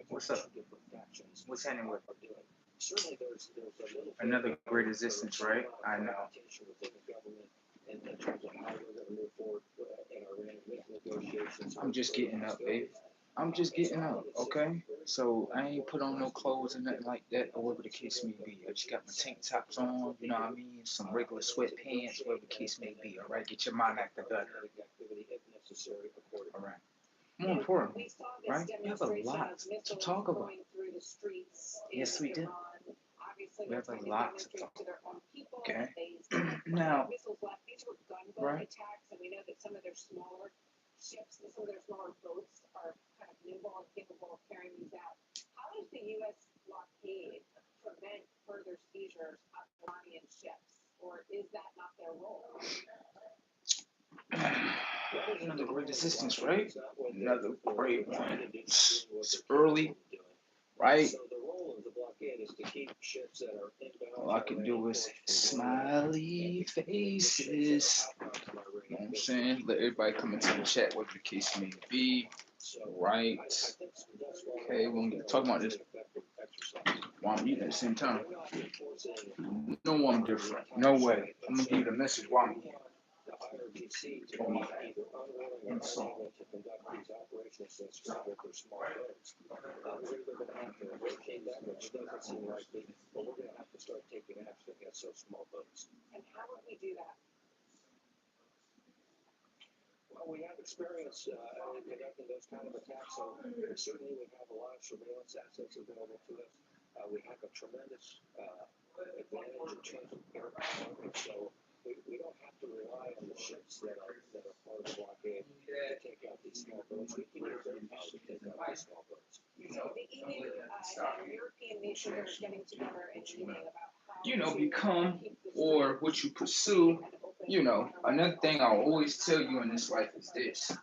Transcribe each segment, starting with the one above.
What's up? What's happening with another great existence, right? I know. I'm just getting up, babe. I'm just getting up, okay? So I ain't put on no clothes or nothing like that, or whatever the case may be. I just got my tank tops on, you know what I mean? Some regular sweatpants, whatever the case may be, all right? Get your mind out the gutter, all right? More important, right? We have a lot to talk about. Yes, we do. We have a lot to talk about, okay? Now, right? Another great assistance, right? Another great one. It's early, right? All I can do is smiley faces. You know what I'm saying? Let everybody come into the chat, whatever the case may be. Right. Okay, we're gonna talk about this while I'm eating at the same time. No, I'm different. No way. I'm gonna give you the message while I'm eating. And so, become or what you pursue. Another thing I'll always tell you in this life is this.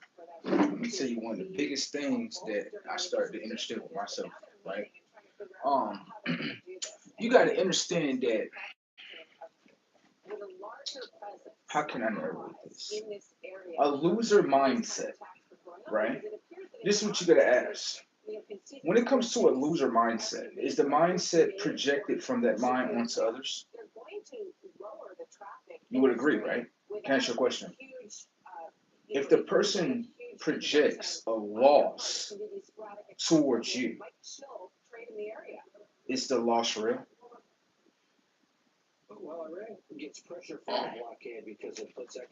Let me tell you one of the biggest things that I started to understand with myself, right? Um, you got to understand that. How can I narrate this? A loser mindset, right? This is what you got to ask. When it comes to a loser mindset, is the mindset projected from that mind onto others? You would agree, right? Can I ask you a question? If the person projects a loss towards you, is the loss real?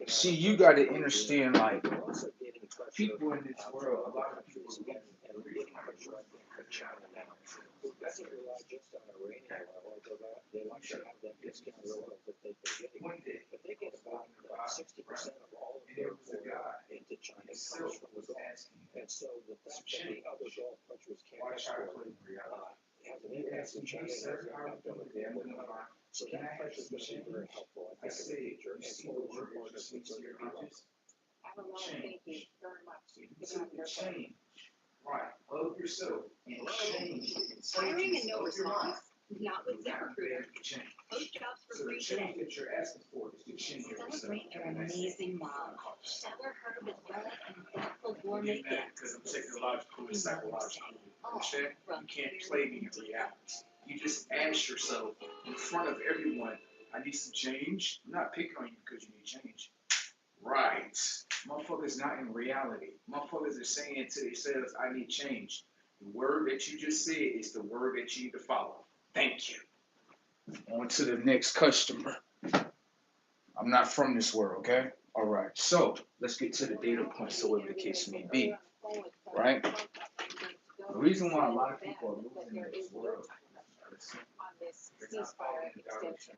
See, you got to understand, like, people in this world, a lot of people one day, and there was a guy himself was asking some change. Why try to play reality? He asked me, hey, sir, how are you doing today? I'm doing fine. So can I have some change? I said, you see the word that just needs to your conscious? Change. You took the change. Right. Love yourself and change. Hiring and no response? Not with ZipRecruiter. Post jobs for So the free change today. that you're asking for is to change yourself. Celebrate your amazing mom. Stellar Herb is well and thoughtful gourmet Because I'm technological and psychological. Understand? You can't play me in reality. You just ask yourself in front of everyone, I need some change. I'm not picking on you because you need change. Right. Motherfuckers not in reality. Motherfuckers are saying to themselves, I need change. The word that you just said is the word that you need to follow. Thank you. On to the next customer. I'm not from this world, okay? All right. So let's get to the data points, so whatever the case may be. Right? The reason why a lot of people are losing in this world on this ceasefire extension,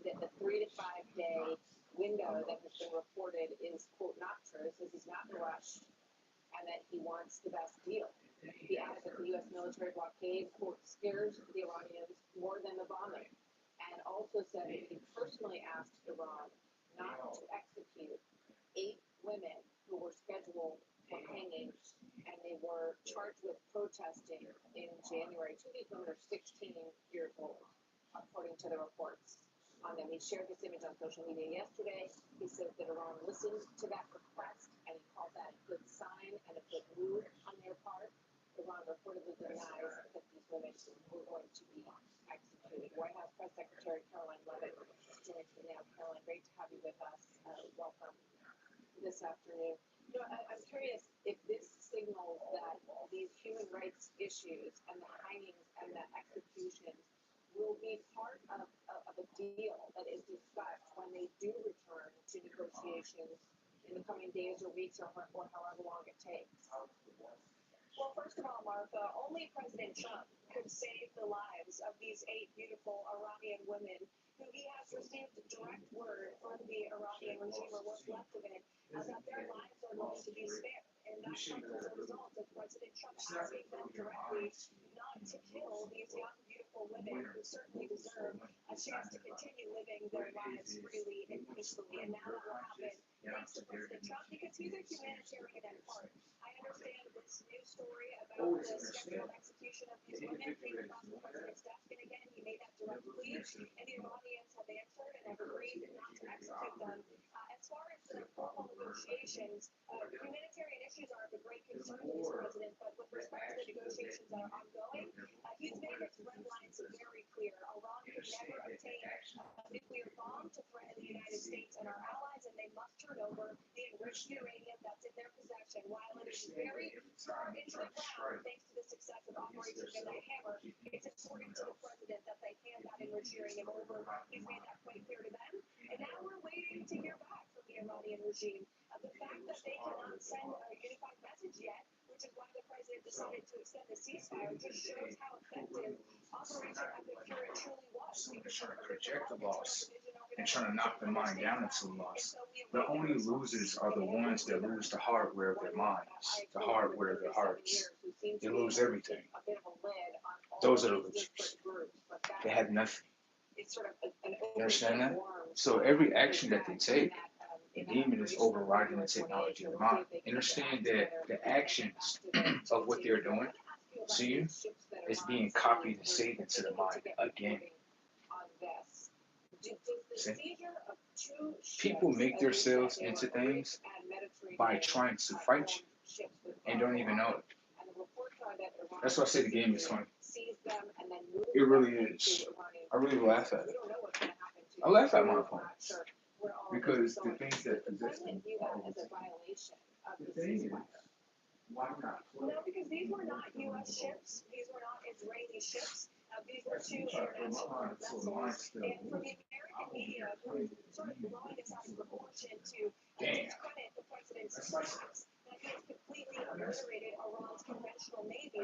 that the 3 to 5 day window that has been reported is, quote, not true, says he's not in a rush, and that he wants the best deal. He added that the U.S. military blockade, quote, scares the Iranians more than the bombing, and also said that he personally asked Iran not to execute 8 women who were scheduled for hangings, and they were charged with protesting in January. 2 of these women are 16 years old, according to the reports on them. He shared this image on social media yesterday. He says that Iran listened to that request, and he called that a good sign, and kind of good mood on their part. Iran reportedly denies that these women were going to be executed. White House Press Secretary Caroline Leavitt joins me now. Caroline, great to have you with us. Welcome this afternoon. I'm curious if this signals that these human rights issues and the hangings and the executions will be part of a deal that is discussed when they do return to negotiations in the coming days or weeks or however long it takes. Well, first of all, Martha, only President Trump could save the lives of these 8 beautiful Iranian women who he has received direct word from the Iranian regime, or what's left of it, that their lives are going to be spared. And that comes as a result of President Trump asking them directly not to kill these young, beautiful women who certainly deserve a chance to continue living their lives freely and peacefully. And now that will happen thanks to President Trump because he's a humanitarian at heart. I understand this news story about the scheduled execution of these women came across the president's desk, and again, he made that direct plea, and the Iranians have answered and have agreed not to execute them. As far as the formal negotiations, humanitarian issues are of a great concern to this president, but with respect to the negotiations that are ongoing, he's made his red lines very clear. Iran could never obtain a nuclear bomb to threaten the United States and our allies, and they must turn over the enriched uranium that's in their possession. While it is very far into the ground, thanks to the success of Operation Midnight Hammer, it's important to the president that they hand that enriched uranium over. He's made that quite clear to them, and now we're waiting to hear back from the Iranian regime. The fact that they cannot send a unified message yet, which is why the president decided to extend the ceasefire, just shows how effective Operation Epicure truly was. They're trying to project the loss and trying to knock their mind down into the loss. The only losers are the ones that lose the hardware of their minds, the hardware of their hearts. They lose everything. Those are the losers. They have nothing. You understand that? So every action that they take, the demon is overriding the technology of the mind. Understand that the actions of what they're doing, see, is being copied and saved into the mind again. See? People make themselves into things by trying to fight you and don't even know it. That's why I say the game is funny. It really is. I really laugh at it. I laugh at my opponents because the things that possess them are the thing is, why not? No, because these were not U.S. ships. These were not Israeli ships. These were 2 international vessels. And for the American media, who is sort of blowing this out of proportion to discredit the president's strikes, that he has completely obliterated Iran's conventional navy.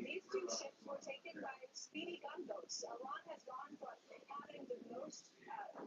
These 2 ships were taken by speedy gunboats. Iran has gone from having the most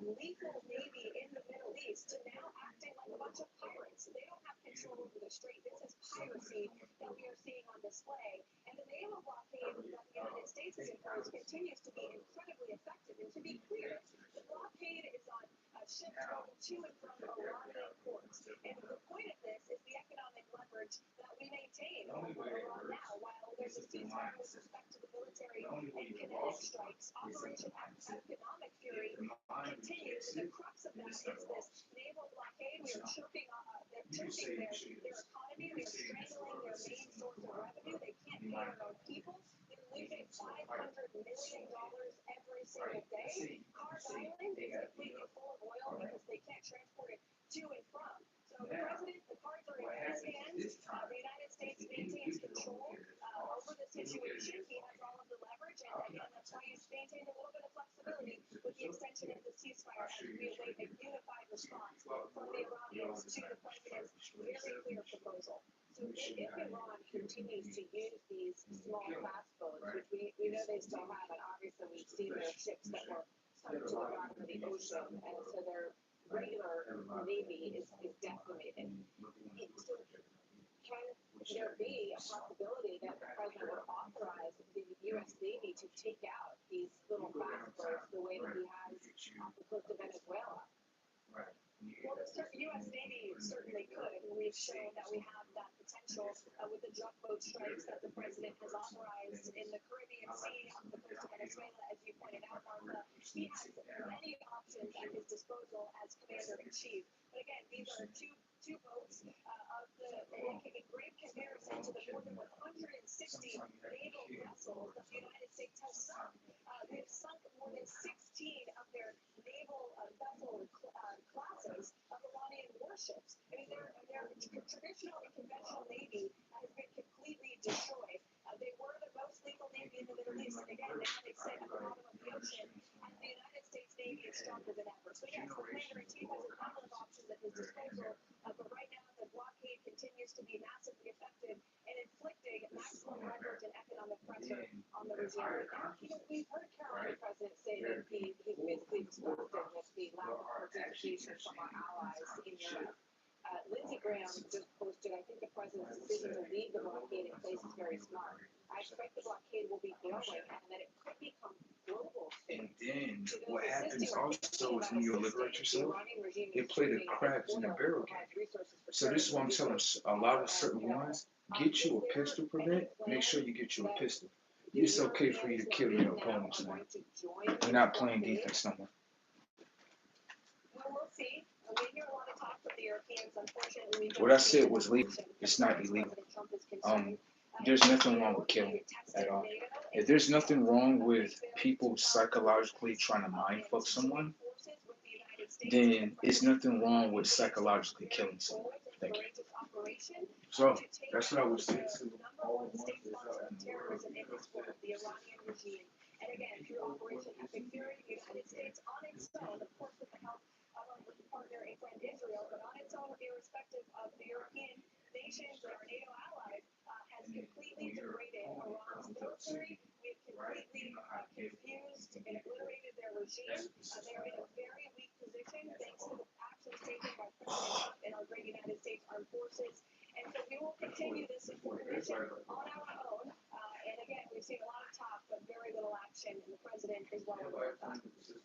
lethal navy in the Middle East to now acting like a bunch of pirates. They don't have control over the strait. This is piracy that we are seeing on display. And the naval blockade that the United States has imposed continues to be incredibly effective. And to be clear, the blockade is on ships going to and from Iranian ports. And the point of this is the economic leverage that we maintain over Iran now. While there's a ceasefire with respect to the military and kinetic strikes, Operation Economic Fury continues. And the crux of that is this naval blockade. We are choking their economy. We are strangling their main source of revenue. They can't pay their own people. They're losing $500 million every single day. Kars Island is completely full of oil because they can't transport it to and from. So the president, the cards are in his hands. The United States maintains control over the situation. He has all of the leverage, and that's why he's maintained a little bit of flexibility with the extension of the ceasefire as we await a unified response from the Iranians to the president's very clear proposal. So if Iran continues to use these small fast boats, which we know they still have, and obviously we've seen their ships that were sunk to the bottom of the ocean, and so their regular navy is decimated. So can there be a possibility that the president would authorize the U.S. Navy to take out these little fast boats the way that he has off the coast of Venezuela? Well, the U.S. Navy certainly could. We've shown that we have that potential with the junk boat strikes that the president has authorized in the Caribbean Sea off the coast of Venezuela. As you pointed out, Martha, he has many options at his disposal as commander-in-chief. But again, these are two boats in great condition. more than 160 naval vessels that the United States has sunk. They've sunk more than 16 of their naval vessel classes of Iranian warships. I mean, their traditional and conventional navy has been completely destroyed. They were the most lethal navy in the Middle East, and again, now they sit at the bottom of the ocean, and the United States Navy is stronger than ever. So yes, the commander-in-chief has a number of options at his disposal, but right now the blockade continues to be massively effective in inflicting maximum leverage and economic pressure on the regime. You know, we've heard Carolina president say that he basically disgusted with the lack of participation from our allies in Europe. Lindsey Graham just posted, I think the president's decision to leave the blockade in place is very smart. I expect the blockade will be growing and that it could become global. And then what happens also is when you liberate yourself, they play the crabs in the barrel game. So this is what I'm telling a lot of certain ones, get you a pistol permit, make sure you get you a pistol. It's okay for you to kill your opponents now. You're not playing defense no more. Well, we'll see. We hear a lot of talk from the Europeans. Unfortunately, What I said was legal. It's not illegal. There's nothing wrong with killing at all. If there's nothing wrong with people psychologically trying to mind fuck someone, then it's nothing wrong with psychologically killing someone. Thank you. So that's what I would say to all the ones that are in the world. The Iranian regime. And again, through Operation Epic Fury, the United States on its own, of course, with the help of our partner and friend Israel, but on its own, irrespective of the European nations or our NATO allies, has completely degraded Iran's military. We've completely confused and obliterated their regime. They are in a very weak position thanks to the actions taken by President Trump and our great United States Armed Forces. And so we will continue this important mission on our own. And again, we've seen a lot of talk, but very little action. And the president is well aware of that.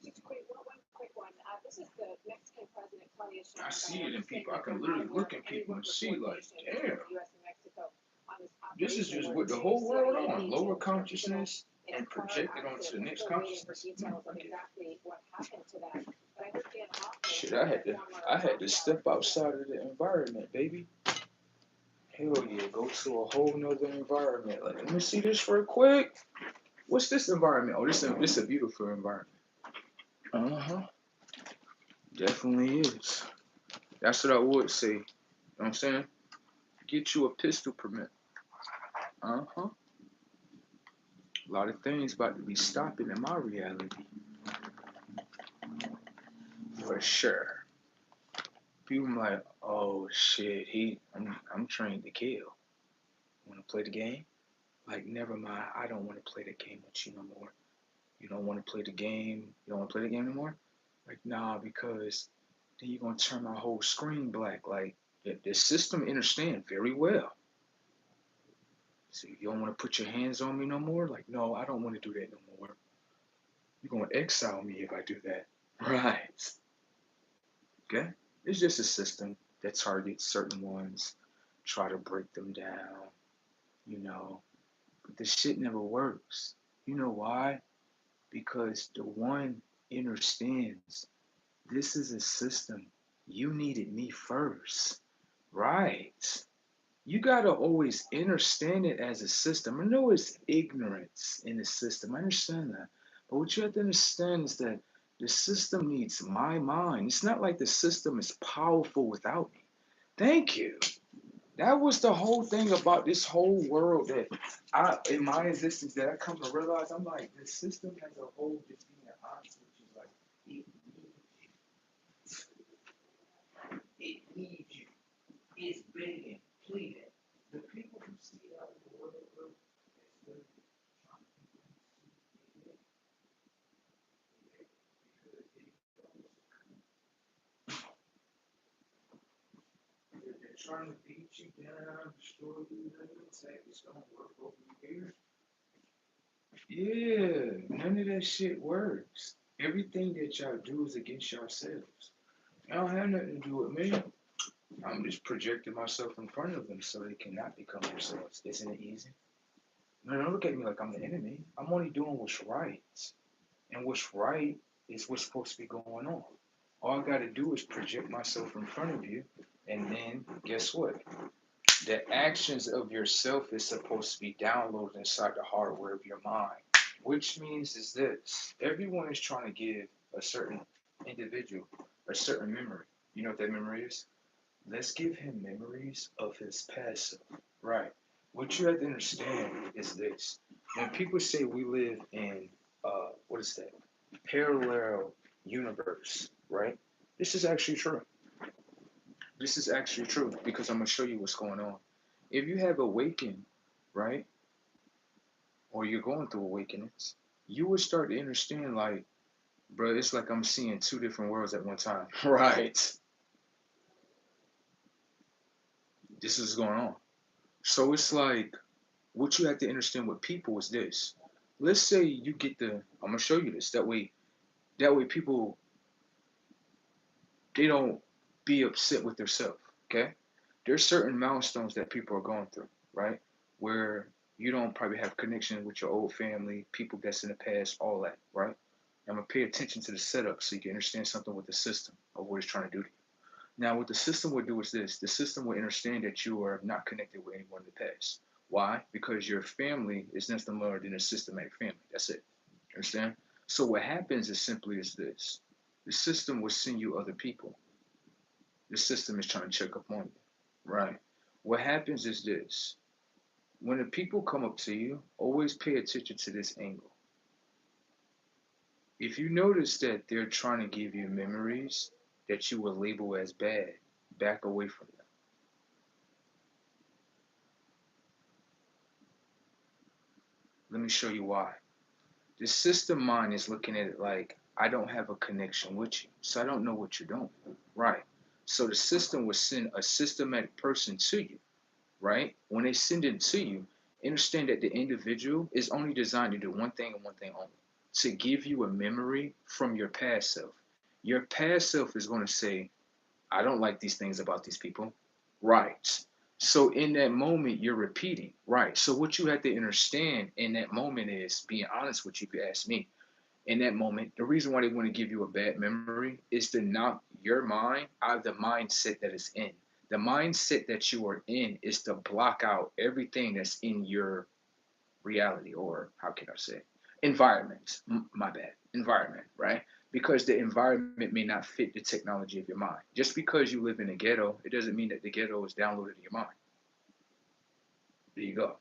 Just one quick one. This is the Mexican president, Claudia Sheinbaum. I see it in people. I can literally look at people and see like, damn. This is just what the whole world on. Lower consciousness and project it onto the next consciousness. Shit, I had to step outside of the environment, baby. Hell yeah, go to a whole nother environment. Like, let me see this real quick. What's this environment? Oh, this is a beautiful environment. Uh-huh. Definitely is. That's what I would say. You know what I'm saying? Get you a pistol permit. Uh-huh. A lot of things about to be stopping in my reality. For sure. People like, oh shit, I'm trained to kill. Wanna play the game? Like, never mind, I don't want to play the game with you no more. You don't want to play the game? You don't want to play the game anymore? Like, nah, because then you're gonna turn my whole screen black. Like, the system understands very well. So you don't want to put your hands on me no more? Like, no, I don't want to do that no more. You're gonna exile me if I do that. Right. Okay? It's just a system that targets certain ones, try to break them down, you know. But the shit never works. You know why? Because the one understands this is a system. You needed me first. Right. You gotta always understand it as a system. I know it's ignorance in the system. I understand that. But what you have to understand is that the system needs my mind. It's not like the system is powerful without me. Thank you. That was the whole thing about this whole world that in my existence, that I come to realize. I'm like, the system as a whole just being honest, which is like, it needs you. It's begging, pleading. The people who see it out in the world, they're trying to beat you down, destroy you, attack you, don't work over here. Yeah, none of that shit works. Everything that y'all do is against yourselves. I don't have nothing to do with me. I'm just projecting myself in front of them so they cannot become themselves. Isn't it easy? No, don't look at me like I'm the enemy. I'm only doing what's right. And what's right is what's supposed to be going on. All I got to do is project myself in front of you, and then guess what? The actions of yourself is supposed to be downloaded inside the hardware of your mind, which means is this: everyone is trying to give a certain individual a certain memory. You know what that memory is? Let's give him memories of his past self. Right. What you have to understand is this: when people say we live in what is that? Parallel universe, right? This is actually true. This is actually true because I'm gonna show you what's going on. If you have awakened, right, or you're going through awakenings, you will start to understand, like, bro, it's like I'm seeing two different worlds at one time. Right. This is going on. So it's like what you have to understand with people is this. Let's say you get the I'm gonna show you this. That way people they don't be upset with themselves. Okay? There's certain milestones that people are going through, right? Where you don't probably have connection with your old family, people that's in the past, all that, right? I'm gonna pay attention to the setup so you can understand something with the system of what it's trying to do to you. Now, what the system will do is this: the system will understand that you are not connected with anyone in the past. Why? Because your family is nothing more than a systematic family. That's it. Understand? So what happens is simply is this: the system will send you other people. The system is trying to check up on you, right? What happens is this: when the people come up to you, always pay attention to this angle. If you notice that they're trying to give you memories that you will label as bad, back away from them. Let me show you why. The system mind is looking at it like, I don't have a connection with you, so I don't know what you're doing. Right. So the system will send a systematic person to you, right? When they send it to you, understand that the individual is only designed to do one thing and one thing only: to give you a memory from your past self. Your past self is going to say, I don't like these things about these people. Right. So in that moment, you're repeating. Right. So what you have to understand in that moment is being honest with you, if you ask me. In that moment, the reason why they want to give you a bad memory is to knock your mind out of the mindset that it's in. The mindset that you are in is to block out everything that's in your reality, or how can I say, environment. My bad, environment, right? Because the environment may not fit the technology of your mind. Just because you live in a ghetto, it doesn't mean that the ghetto is downloaded in your mind. There you go.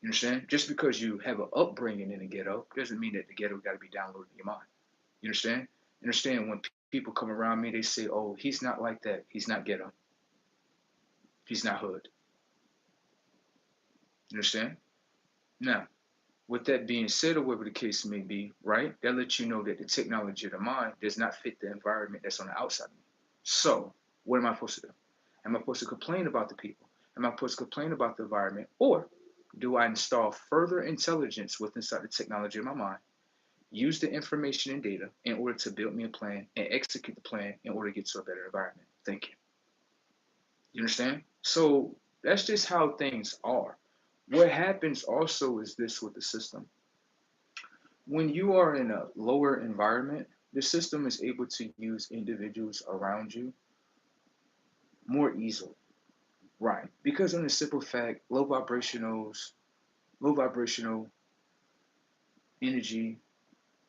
You understand? Just because you have an upbringing in a ghetto doesn't mean that the ghetto got to be downloaded in your mind. You understand? Understand when people come around me, they say, "Oh, he's not like that. He's not ghetto. He's not hood." You understand? Now, with that being said, or whatever the case may be, right? That lets you know that the technology of the mind does not fit the environment that's on the outside of me. So, what am I supposed to do? Am I supposed to complain about the people? Am I supposed to complain about the environment? Or do I install further intelligence within inside the technology of my mind, use the information and data in order to build me a plan and execute the plan in order to get to a better environment? Thank you. You understand? So that's just how things are. What happens also is this with the system. When you are in a lower environment, the system is able to use individuals around you more easily. Right. Because on the simple fact, low vibrational energy,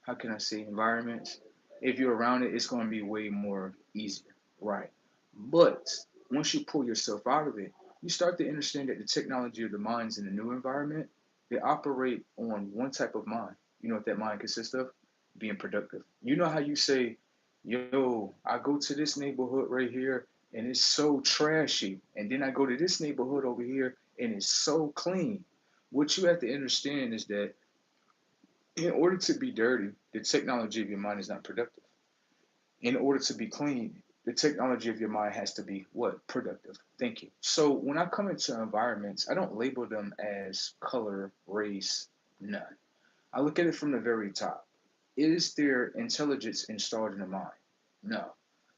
how can I say, environments, if you're around it, it's going to be way more easier. Right. But once you pull yourself out of it, you start to understand that the technology of the minds in the new environment, they operate on one type of mind. You know what that mind consists of? Being productive. You know how you say, yo, I go to this neighborhood right here and it's so trashy. And then I go to this neighborhood over here and it's so clean. What you have to understand is that in order to be dirty, the technology of your mind is not productive. In order to be clean, the technology of your mind has to be what? Productive. Thank you. So when I come into environments, I don't label them as color, race, none. I look at it from the very top. Is there intelligence installed in the mind? No.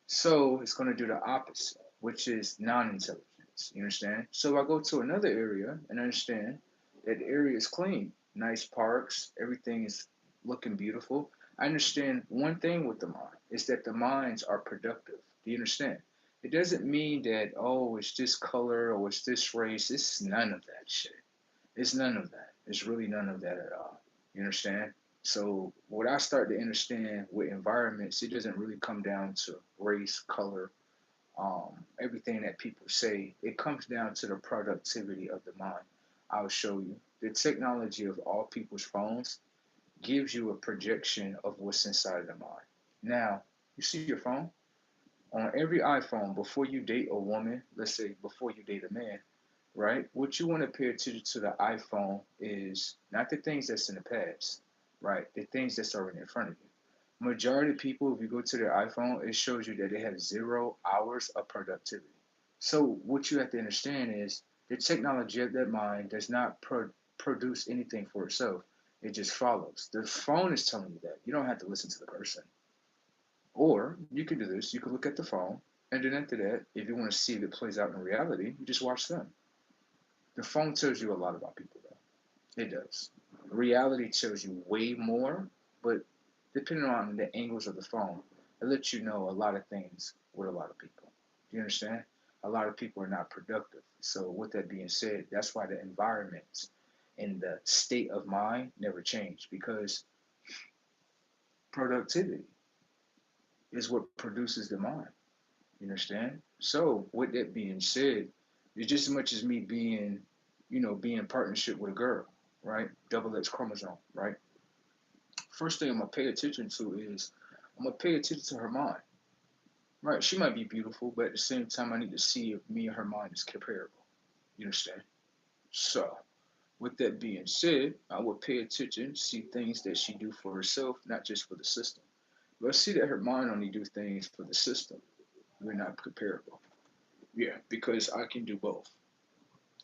So it's going to do the opposite, which is non-intelligence. You understand? So I go to another area and understand that the area is clean, nice parks, everything is looking beautiful. I understand one thing with the mind is that the minds are productive. Do you understand? It doesn't mean that, oh, it's this color or it's this race. It's none of that shit. It's none of that. It's really none of that at all. You understand? So what I start to understand with environments, it doesn't really come down to race, color, everything that people say. It comes down to the productivity of the mind. I'll show you. The technology of all people's phones gives you a projection of what's inside of the mind. Now, you see your phone? On every iPhone, before you date a woman, let's say before you date a man, right? What you want to pay attention to the iPhone is not the things that's in the past, right? The things that's already in front of you. Majority of people, if you go to their iPhone, it shows you that they have 0 hours of productivity. So what you have to understand is the technology of that mind does not produce anything for itself. It just follows. The phone is telling you that. You don't have to listen to the person. Or you can do this. You can look at the phone, and then after that, if you want to see if it plays out in reality, you just watch them. The phone tells you a lot about people, though. It does. Reality tells you way more, but depending on the angles of the phone, it lets you know a lot of things with a lot of people. Do you understand? A lot of people are not productive. So, with that being said, that's why the environment and the state of mind never change because productivity is what produces the mind. You understand? So, with that being said, it's just as much as me being, being in partnership with a girl, right? Double X chromosome, right? First thing I'm gonna pay attention to is I'm gonna pay attention to her mind, right? She might be beautiful, but at the same time, I need to see if me and her mind is comparable. You understand? So, with that being said, I will pay attention, see things that she do for herself, not just for the system. But I see that her mind only do things for the system. We're not comparable. Yeah, because I can do both.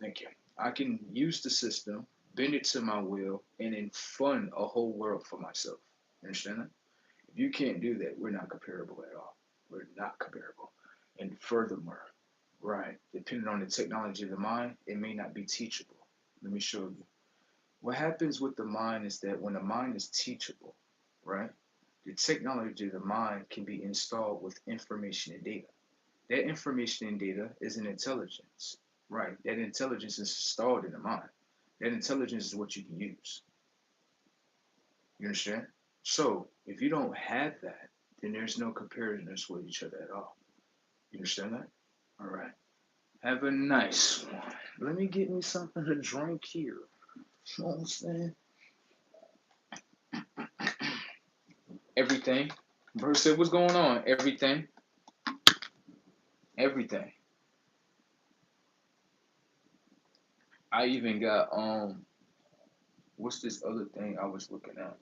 Thank you. I can use the system, bend it to my will, and then fund a whole world for myself. You understand that? If you can't do that, we're not comparable at all. We're not comparable. And furthermore, right, depending on the technology of the mind, it may not be teachable. Let me show you. What happens with the mind is that when the mind is teachable, right, the technology of the mind can be installed with information and data. That information and data is an intelligence, right? That intelligence is installed in the mind. That intelligence is what you can use. You understand? So if you don't have that, then there's no comparisons with each other at all. You understand that? All right. Have a nice one. Let me get me something to drink here. You know what I'm saying? Everything. Verse said, what's going on? Everything. Everything. I even got what's this other thing I was looking at?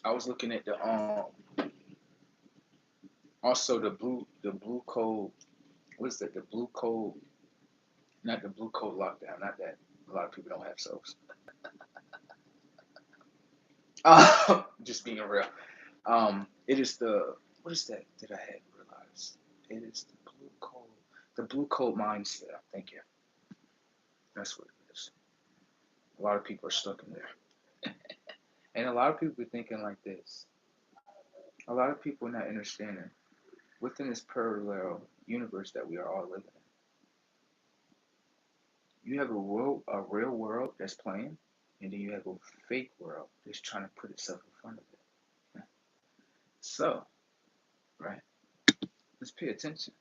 I was looking at the also the blue code. What's that? The blue code, not the blue code lockdown. Not that a lot of people don't have those. Just being real. It is the what is that? Did I have realized? It is the blue code. The blue code mindset. Thank you. That's what it is. A lot of people are stuck in there, and a lot of people are thinking like this. A lot of people not understanding within this parallel universe that we are all living in. You have a real world that's playing, and then you have a fake world that's trying to put itself in front of it. So, right, let's pay attention.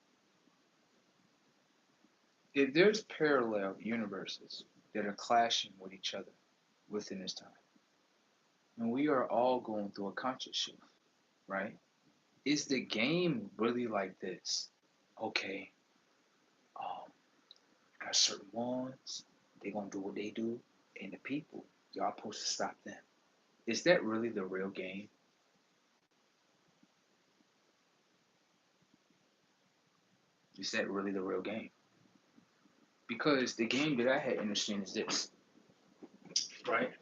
If there's parallel universes that are clashing with each other within this time, and we are all going through a conscious shift, right? Is the game really like this? Okay, um, got certain ones, they gonna do what they do, and the people, y'all supposed to stop them. Is that really the real game? Is that really the real game? Because the game that I had understand is this, right?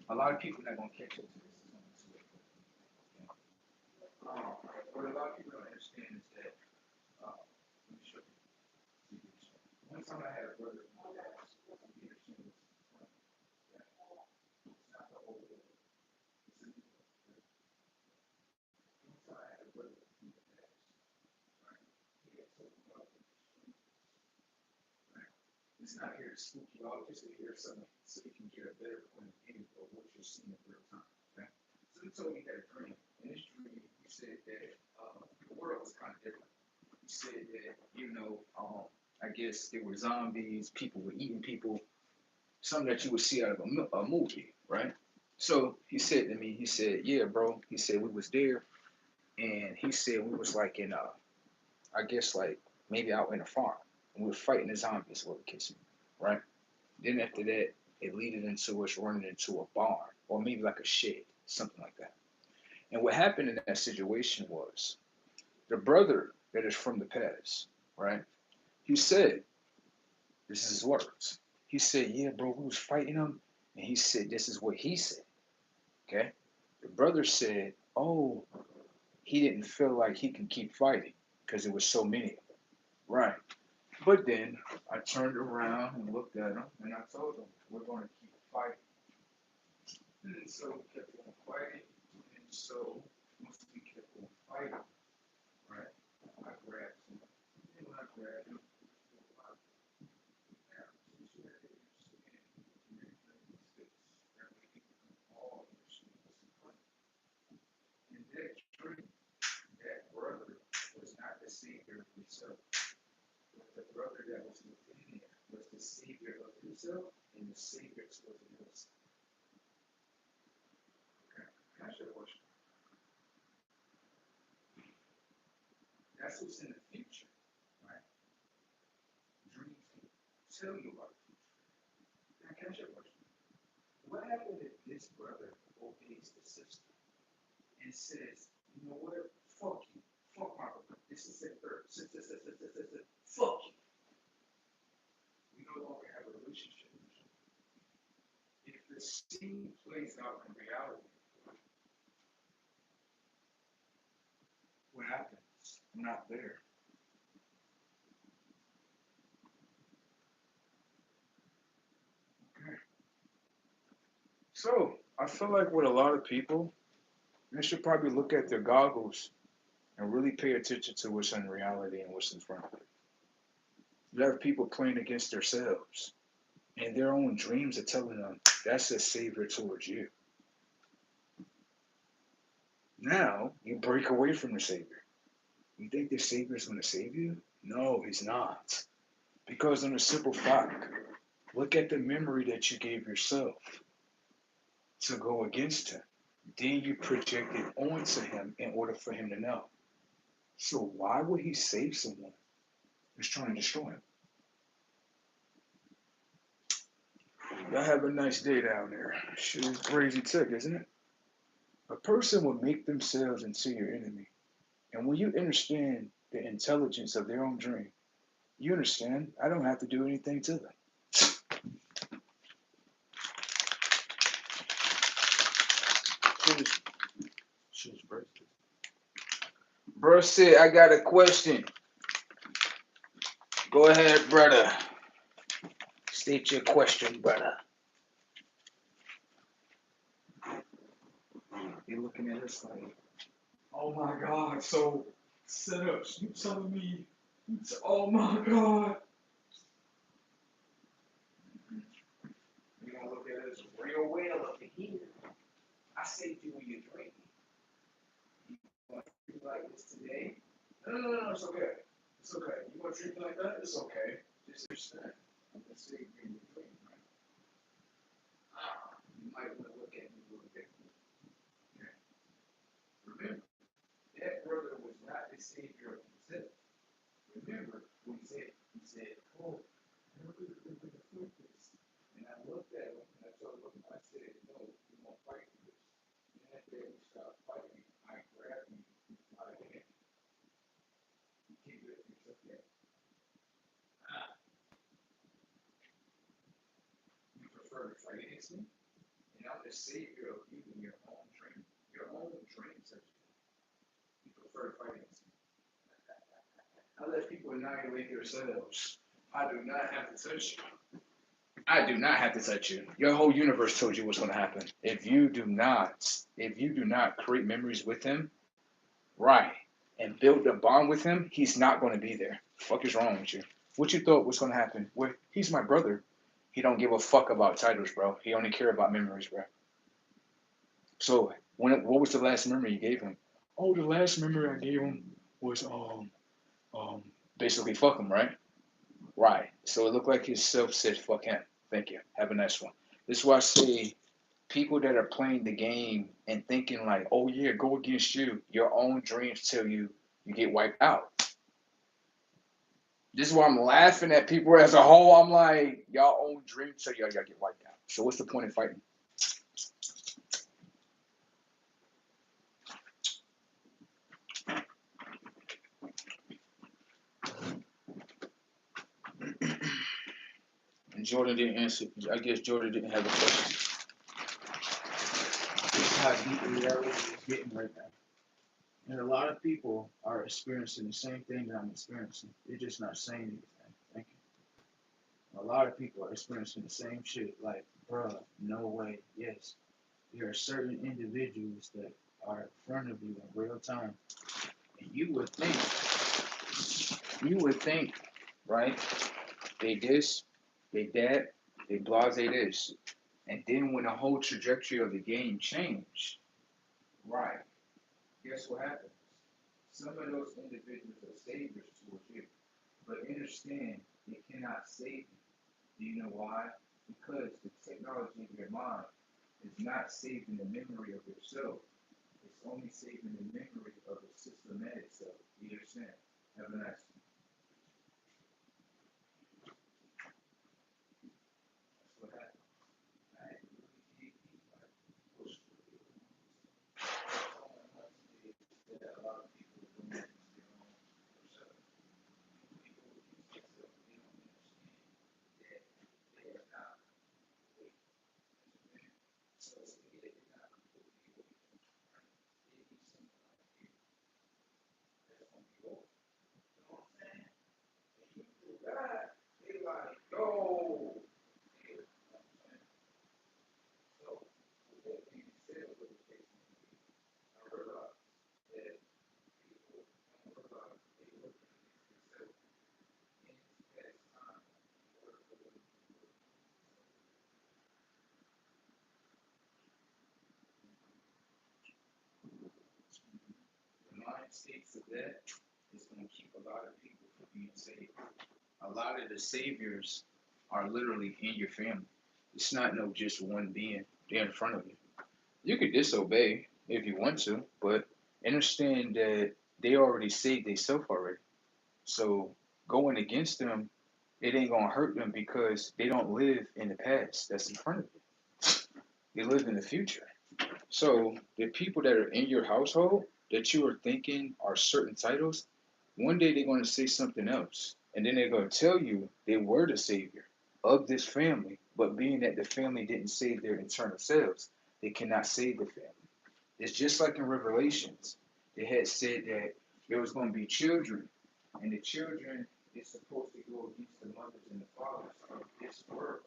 A lot of people not gonna catch up to this. What a lot of people don't understand is that let me show you. One time I had a brother in my past, he understood this. It's not the whole world. It's a new one. One time I had a brother in my past. It's not here to spook you out, just to hear something so you can get a better point of view of what you're seeing in real time. Okay? So he told me that dream. In this dream, you said that the world was kind of different. You said that, I guess there were zombies, people were eating people, something that you would see out of a movie, right? So he said to me, he said, yeah, bro. He said we was there, and he said we was like in I guess like maybe out in a farm, and we were fighting the zombies, what we kissing, right? Then after that, it leaded into us running into a barn or maybe like a shed, something like that. And what happened in that situation was the brother that is from the past, right? He said, this is his words. He said, yeah, bro, we was fighting him. And he said, this is what he said. Okay. The brother said, oh, he didn't feel like he can keep fighting because there was so many of them. Right. But then I turned around and looked at him and I told him, we're going to keep fighting. And so we kept on fighting. And so once we kept on fighting, right, I grabbed him. And when I grabbed him, in that dream, that brother was not the savior of himself, but the brother that was within him was the savior of himself, and the savior was the himself. Okay, that's your question. That's what's in the future, right? Dreams can tell you about the future. Now, catch your question. What happened if this brother obeys the system and says, you know what? Fuck you. Fuck my brother. This is it. Fuck you. We no longer have a relationship. If the scene plays out in reality, what happens? I'm not there. Okay. So I feel like with a lot of people, they should probably look at their goggles and really pay attention to what's in reality and what's in front of them. You have people playing against themselves, and their own dreams are telling them that's a savior towards you. Now you break away from the savior. You think the savior is going to save you? No, he's not. Because on a simple fact, look at the memory that you gave yourself to go against him. Then you project it onto him in order for him to know. So why would he save someone who's trying to destroy him? Y'all have a nice day down there. Shit is crazy tech, isn't it? A person will make themselves into your enemy. And when you understand the intelligence of their own dream, you understand I don't have to do anything to them. Shoes bracelets. Bro said, I got a question. Go ahead, brother. State your question, brother. You're looking at us like, oh my God, so setups, you telling me, oh my God. You're going to look at us real well up in here. I saved you in your dream. You want to treat me like this today? No, it's okay. It's okay. You want to treat me like that? It's okay. Just understand. I'm going to save you in your dream, right? You might want to look at me a little differently. Okay. Remember, that brother was not the savior of himself. Remember what he said. He said, oh, I'm going to fight this. And I looked at him and I told him, I said, no, you won't fight this. And after we stopped fighting, I grabbed him out of hand. You can't do it yourself yet. You prefer to fight against me? And I'm the savior of you in your own dream. Your own dream says you prefer to fight against me. I let people annihilate themselves. I do not have to touch you. I do not have to touch you. Your whole universe told you what's going to happen. If you do not create memories with him, right, and build a bond with him, he's not going to be there. The fuck is wrong with you? What you thought was gonna happen? Well, he's my brother. He don't give a fuck about titles, bro. He only care about memories, bro. So what was the last memory you gave him? Oh, the last memory I gave him was um basically fuck him, right? Right. So it looked like his self said fuck him. Thank you. Have a nice one. This is why I say people that are playing the game and thinking like, oh yeah, go against you. Your own dreams tell you you get wiped out. This is why I'm laughing at people as a whole. I'm like, y'all own dreams tell y'all get wiped out. So what's the point in fighting? And Jordan didn't answer. I guess Jordan didn't have a question. This is how deep the reality is getting right now. And a lot of people are experiencing the same thing that I'm experiencing. They're just not saying anything. Thank you. A lot of people are experiencing the same shit. Like, bruh, no way. Yes, there are certain individuals that are in front of you in real time. And you would think, right? They this, they that, they blase this. And then when the whole trajectory of the game changed, right, guess what happens? Some of those individuals are saviors towards you. But understand, they cannot save you. Do you know why? Because the technology in your mind is not saving the memory of yourself. It's only saving the memory of the systematic self. Do you understand? Have a nice one. That's what happens. I really can't keep like push that a lot of people don't understand their own self. People use themselves, they don't understand that they are not awake. So they are not completely awake. They need something like you that's gonna be open. You know what I'm saying? And you do that, they like, yo. Yeah, you know what I'm saying? So with that being said, with the case may be, I realize that people don't realize they working against themselves in this past time in order for them to work. The mind states of that is going to keep a lot of people from being saved. A lot of the saviors are literally in your family. It's not no just one being there in front of you. You could disobey if you want to, but understand that they already saved themselves already. So going against them, it ain't gonna hurt them because they don't live in the past that's in front of you. They live in the future. So the people that are in your household that you are thinking are certain titles, one day they're going to say something else. And then they're going to tell you they were the savior of this family, but being that the family didn't save their internal selves, they cannot save the family. It's just like in Revelations. They had said that there was going to be children, and the children is supposed to go against the mothers and the fathers of this world.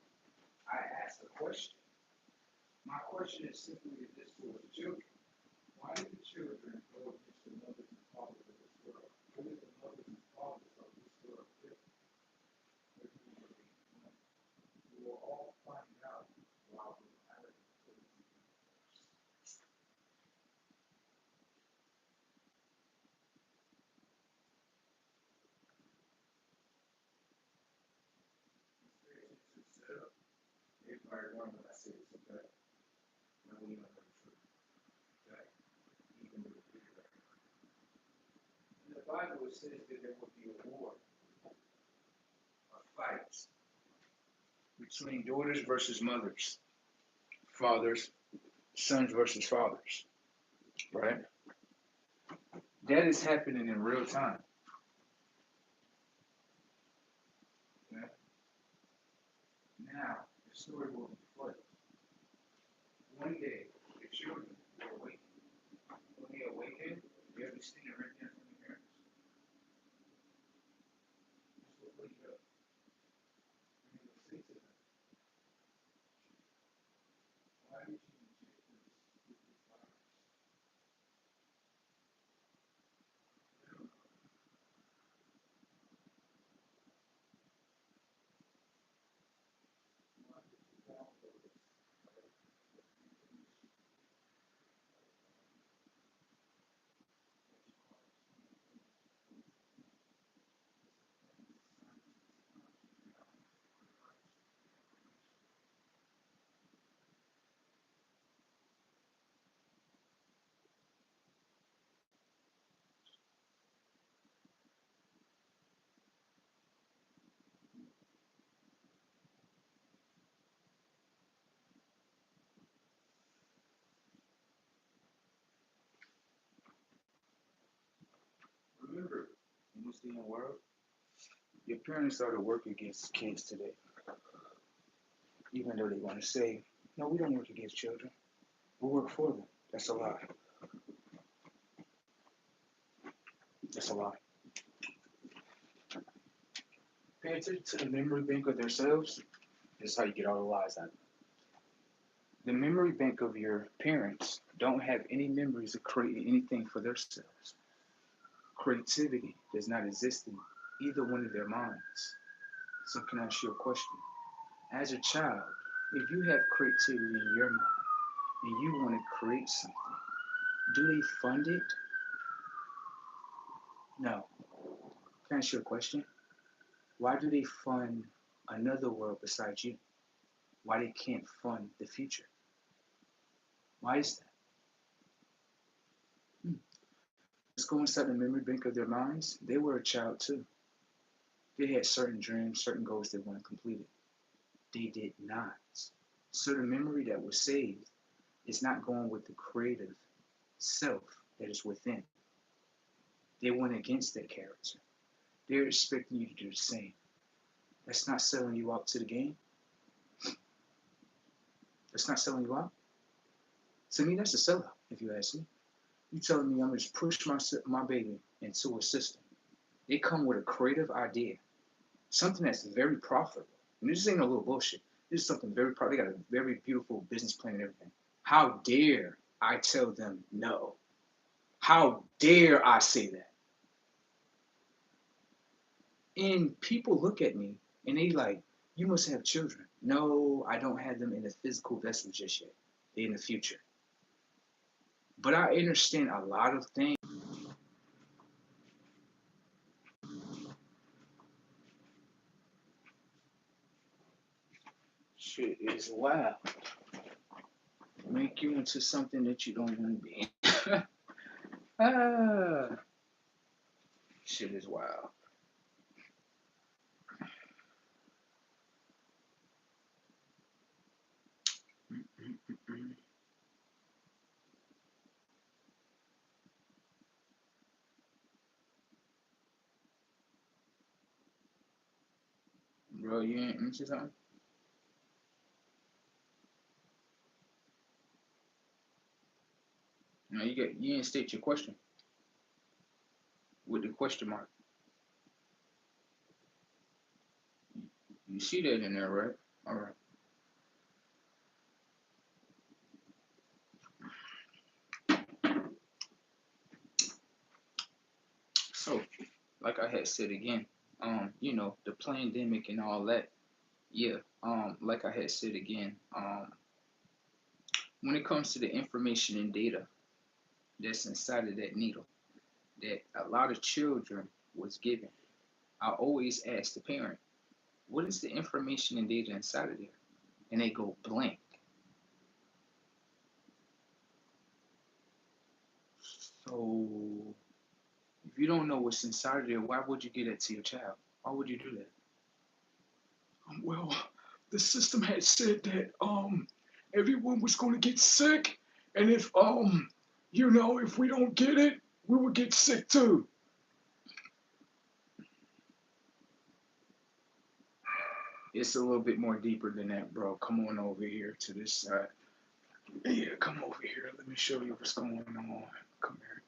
I asked a question. My question is simply this towards the children. Why did the children go against the mothers and fathers of this world? What did the mothers and fathers of this world do? We will all find out while we're at it. Everybody learn what I say is okay. Now we know the truth. Okay? Even with the fear. In the Bible it says that there will be a war, a fight between daughters versus mothers, fathers, sons versus fathers, right? That is happening in real time. Okay? Now, the story will be flipped. One day, the children will awaken. When they awaken, they'll be standing right there from the parents. This will wake up. And they will say to them, why did you reject us with your flowers? this day and world, your parents are to work against kids today, even though they want to say, no, we don't work against children. We work for them. That's a lie. That's a lie. Pay attention to the memory bank of themselves. This is how you get all the lies out. The memory bank of your parents don't have any memories of creating anything for themselves. Creativity does not exist in either one of their minds. So can I ask you a question? As a child, if you have creativity in your mind and you want to create something, do they fund it? No. Can I ask you a question? Why do they fund another world besides you? Why they can't fund the future? Why is that? Let's go inside the memory bank of their minds. They were a child too. They had certain dreams, certain goals they wanted completed. They did not. So the memory that was saved is not going with the creative self that is within. They went against that character. They're expecting you to do the same. That's not selling you out to the game. That's not selling you out. To me, that's a sellout, if you ask me. You telling me I'm just push my baby into a system. They come with a creative idea, something that's very profitable. And this ain't a little bullshit. This is something very profitable. They got a very beautiful business plan and everything. How dare I tell them no? How dare I say that? And people look at me and they like, you must have children. No, I don't have them in the physical vessel just yet. They're in the future. But I understand a lot of things. Shit is wild. Make you into something that you don't want to be. Ah, shit is wild. Mm-mm-mm. Bro, you ain't into something? No, you ain't state your question with the question mark. You see that in there, right? All right. So, like I had said again, the pandemic and all that. Yeah. Like I had said again, when it comes to the information and data that's inside of that needle, that a lot of children was given, I always ask the parent, what is the information and data inside of there? And they go blank. So if you don't know what's inside of there, why would you give that to your child? Why would you do that? Well, the system had said that everyone was going to get sick, and if we don't get it, we would get sick too. It's a little bit more deeper than that, bro. Come on over here to this side. Yeah, come over here. Let me show you what's going on. Come here.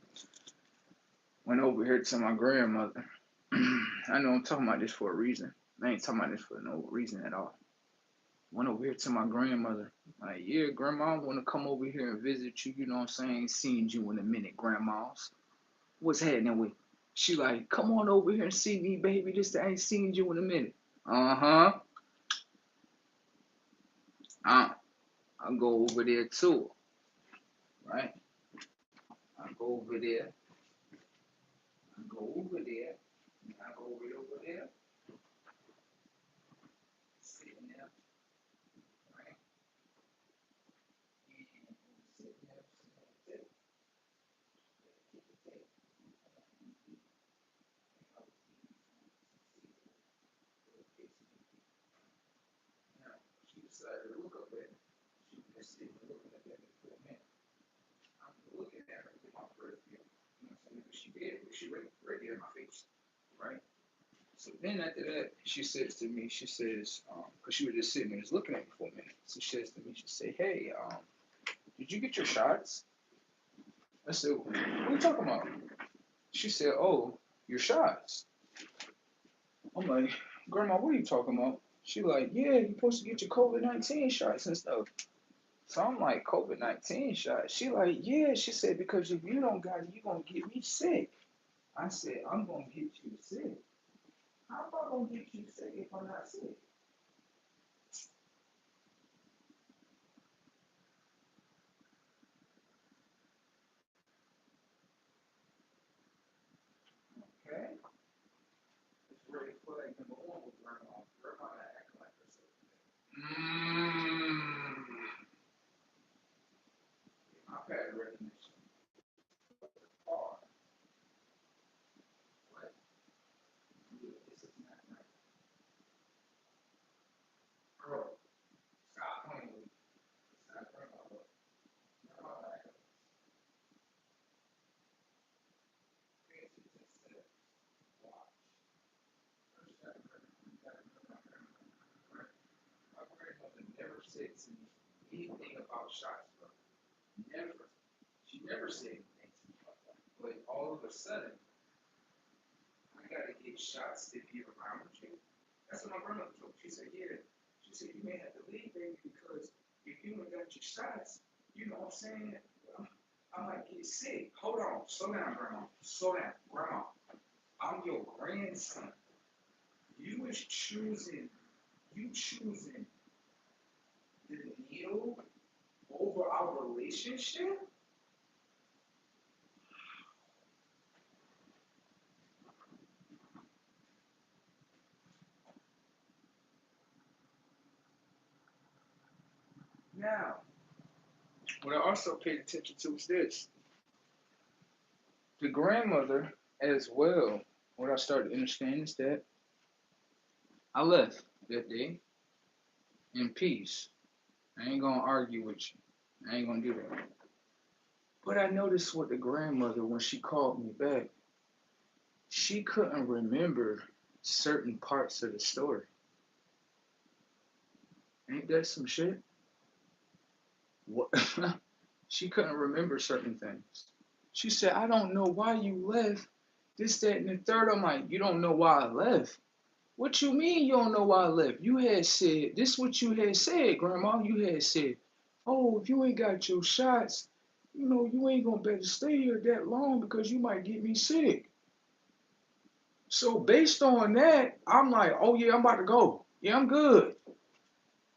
Went over here to my grandmother. I know I'm talking about this for a reason. I ain't talking about this for no reason at all. Went over here to my grandmother. Like, yeah, grandma, I want to come over here and visit you. You know what I'm saying? Seen you in a minute, grandmas. What's happening with you? She like, come on over here and see me, baby. I ain't seen you in a minute. Uh-huh. I'll go over there too. Right? I go over there. I go over there. I go over there. Sitting there. Right? And sitting there. Now, she decided to look up at me. She was sitting looking at me for a minute. I'm looking at her with my perfume. You know what I'm saying? She did, but she right there in my face. right? So then after that, she says to me, she says, because she was just sitting there just looking at me for a minute. So she says to me, she said, hey, did you get your shots? I said, what are you talking about? She said, oh, your shots. I'm like, Grandma, what are you talking about? She like, yeah, you're supposed to get your COVID-19 shots and stuff. So I'm like, COVID-19 shots? She like, yeah. She said, because if you don't got it, you're going to get me sick. I said, I'm going to get you sick. How am I going to get you sick if I'm not sick? Okay? It's red flag number one with Grandma. Grandma acting like herself. I've had recognition. Hard. What? This is not right. Girl, stop playing with me. It's not Grandma. Grandma acting. Pay attention to it. Watch. My grandmother never said to me anything about shots, bro. Never. She never said anything to me about that. But all of a sudden, I gotta get shots to be around you. That's what my grandmother told me. She said, yeah. She said, you may have to leave, baby, because if you don't got your shots, you know what I'm saying? I might get sick. Hold on. Slow down, Grandma. Slow down. Grandma, I'm your grandson. You choosing the needle over our relationship? Now, what I also paid attention to is this. The grandmother as well, what I started to understand is that I left that day in peace. I ain't gonna argue with you. I ain't gonna do that. But I noticed what the grandmother, when she called me back, she couldn't remember certain parts of the story. Ain't that some shit? What? She couldn't remember certain things. She said, I don't know why you left. This, that, and the third. I'm like, you don't know why I left? What you mean you don't know why I left? You had said, this what you had said, Grandma. You had said, oh, if you ain't got your shots, you ain't gonna better stay here that long because you might get me sick. So based on that, I'm like, oh yeah, I'm about to go. Yeah, I'm good.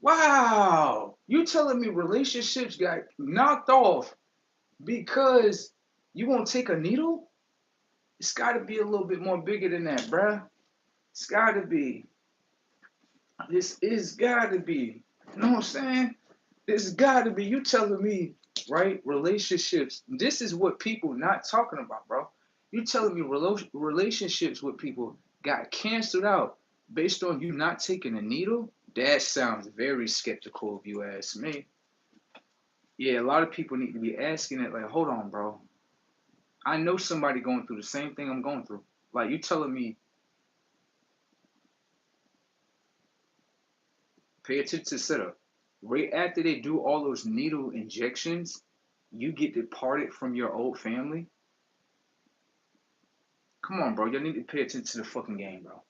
Wow. You telling me relationships got knocked off because you won't take a needle? It's gotta be a little bit more bigger than that, bruh. It's gotta be. This is gotta be. You know what I'm saying? This gotta be. You telling me, right? Relationships. This is what people not talking about, bro. You telling me relationships with people got canceled out based on you not taking a needle? That sounds very skeptical if you ask me. Yeah, a lot of people need to be asking it like, hold on, bro. I know somebody going through the same thing I'm going through. Like you telling me, pay attention to setup. Right after they do all those needle injections, you get departed from your old family. Come on, bro. You need to pay attention to the fucking game, bro.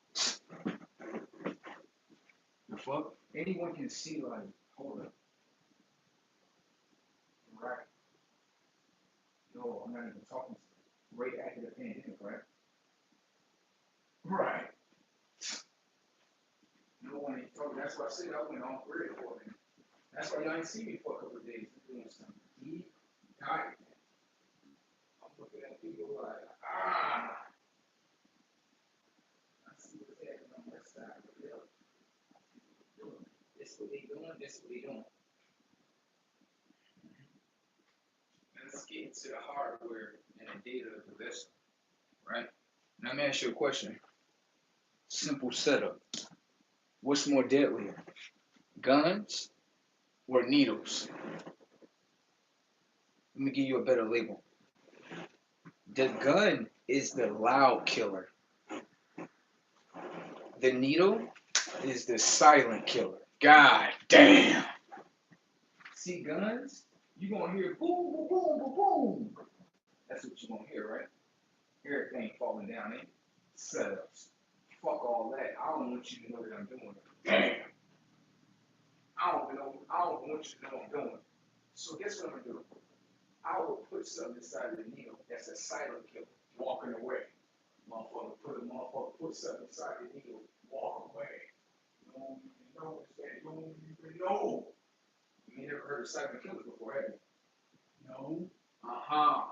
The fuck? Anyone can see like, hold up. Right. Yo, I'm not even talking right after the pandemic, right? Right. No one ain't talking. That's why I said I went on grid for a minute. That's why y'all ain't see me for a couple of days doing some deep diving. I'm looking at people like, I see what's happening on that side of the hill. This what they doing, this what they doing. Let's get into the hardware and the data of the vessel, right? Now let me ask you a question. Simple setup. What's more deadly? Guns or needles? Let me give you a better label. The gun is the loud killer. The needle is the silent killer. God damn. See guns? You gonna hear boom, boom, boom, boom, boom. That's what you gonna hear, right? Everything falling down in setups. Fuck all that. I don't want you to know that I'm doing it. Damn. I don't want you to know I'm doing it. So guess what I'm gonna do? I will put something inside of the needle that's a silent killer, walking away. Motherfucker, put something inside the needle, walk away. You don't even know it's that. You don't even know. You ain't never heard of silent killers before, have you? No. Uh-huh.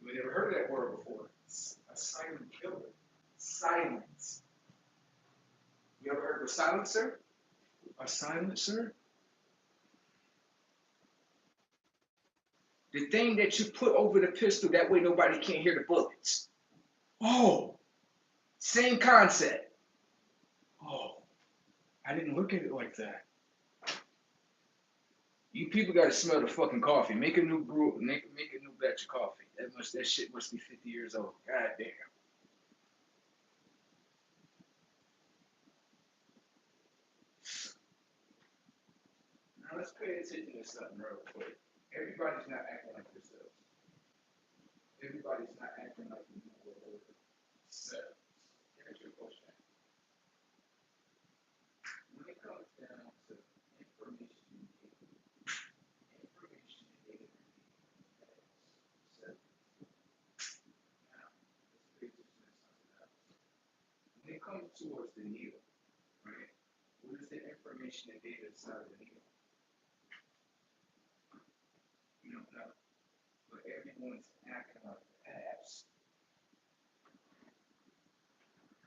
You ain't never heard of that word before. It's a silent killer. Silence. You ever heard of a silencer? A silencer? The thing that you put over the pistol, that way nobody can't hear the bullets. Oh, same concept. Oh, I didn't look at it like that. You people gotta smell the fucking coffee. Make a new brew, make a new batch of coffee. That shit must be 50 years old. God damn. Now let's pay attention to something real quick. Everybody's not acting like themselves. Everybody's not acting like themselves. Here's your question. When it comes down to information and data, so now let's pay attention to something else. When it comes towards the needle, right? What is the information and data inside of the needle? You don't know. But everyone's acting like the past.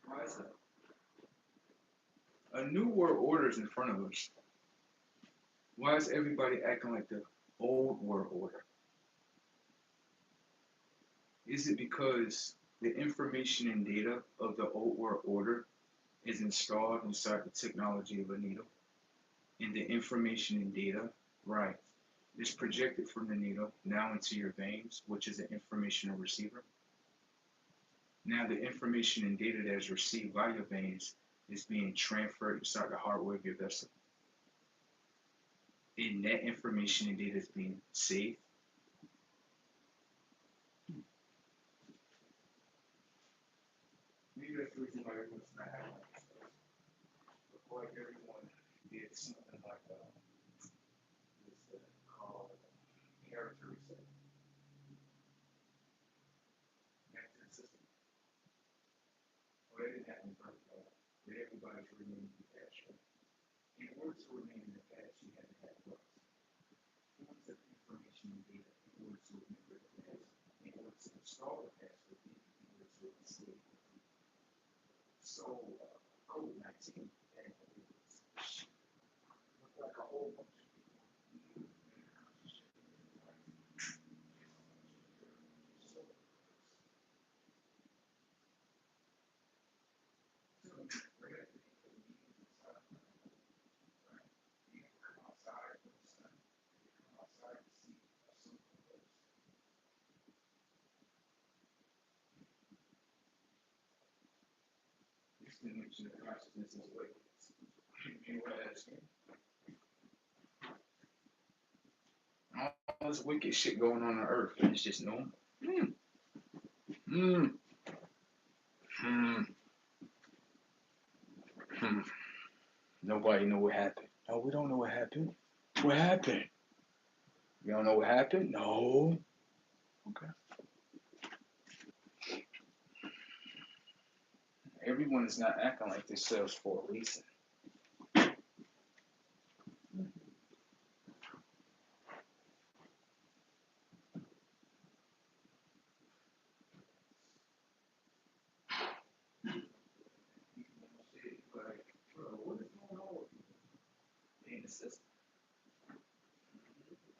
Why is that? A new world order is in front of us. Why is everybody acting like the old world order? Is it because the information and data of the old world order is installed inside the technology of a needle? And the information and data, right, is projected from the needle now into your veins, which is an informational receiver. Now the information and data that is received by your veins is being transferred inside the hardware of your vessel. And that information and data is being saved. Maybe that's the reason why everyone's not having it. Before everyone did something like this called character reset. Back to the system. Well, it didn't happen perfectly, but everybody's remaining in the past. In order to remain in the past, you have to have what? Forms of information and data in order to remember the past, in order to install the past within, in order to enslave it. So, COVID-19 looked like a whole bunch of people. Dimension of consciousness is like all this wicked shit going on earth is just normal. Nobody know what happened. No, we don't know what happened. What happened? You don't know what happened? No. Okay. Everyone is not acting like themselves for a reason. What is going on with you in the system?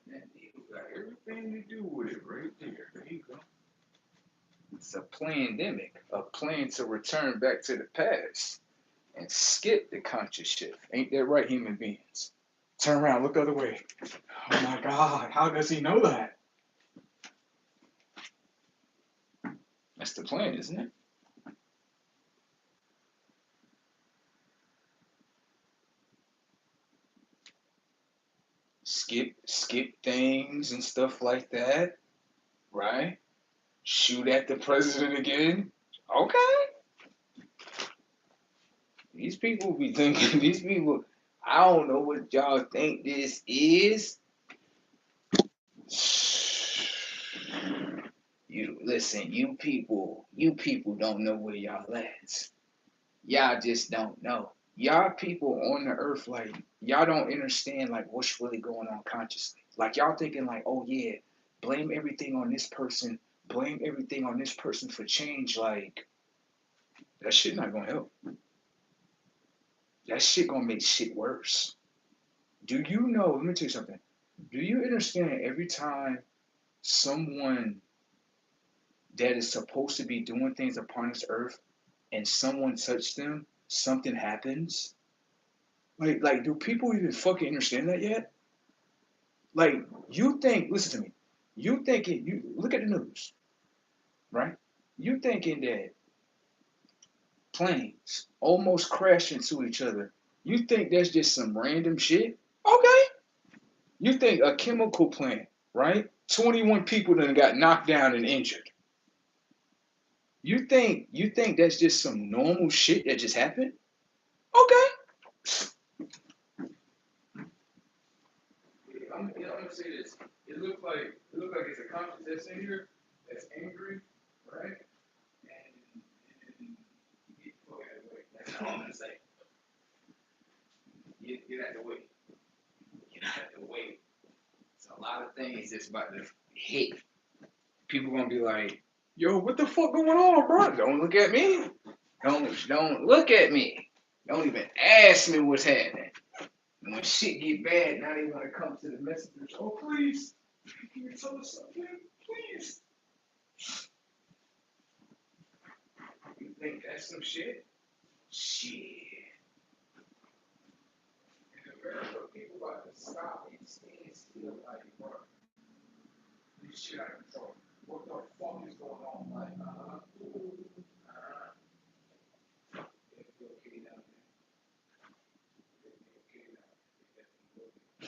That needle got everything to do with it right there. There you go. It's a pandemic, a plan to return back to the past and skip the conscious shift. Ain't that right, human beings? Turn around, look the other way. Oh my God, how does he know that? That's the plan, isn't it? skip things and stuff like that, right? Shoot at the president again. Okay. These people be thinking, these people, I don't know what y'all think this is. You listen, you people don't know where y'all at. Y'all just don't know. Y'all people on the earth, like, y'all don't understand like what's really going on consciously. Like y'all thinking like, oh yeah, blame everything on this person for change. Like, that shit not gonna help. That shit gonna make shit worse. Do you know, let me tell you something. Do you understand every time someone that is supposed to be doing things upon this earth and someone touched them, something happens? Like, do people even fucking understand that yet? Like, you think, listen to me, you thinking, you look at the news, right? You thinking that planes almost crash into each other. You think that's just some random shit? Okay. You think a chemical plant, right? 21 people then got knocked down and injured. You think that's just some normal shit that just happened? Okay. I'm gonna say this. It look like it's a conscious that's in here that's angry, right? And get the fuck out of the way. That's all I'm gonna say. Get out of the way. Get out of the way. So a lot of things that's about to hit. People gonna be like, yo, what the fuck going on, bro? Don't look at me. Don't look at me. Don't even ask me what's happening. And when shit get bad, now they wanna come to the messengers. Oh please, can you tell us something? Please. You think that's some shit? Shit. In America, people about to stop and stand still like, bro, this shit out of control. What the fuck is going on? Like, it'll be okay down there. It'll be okay down there.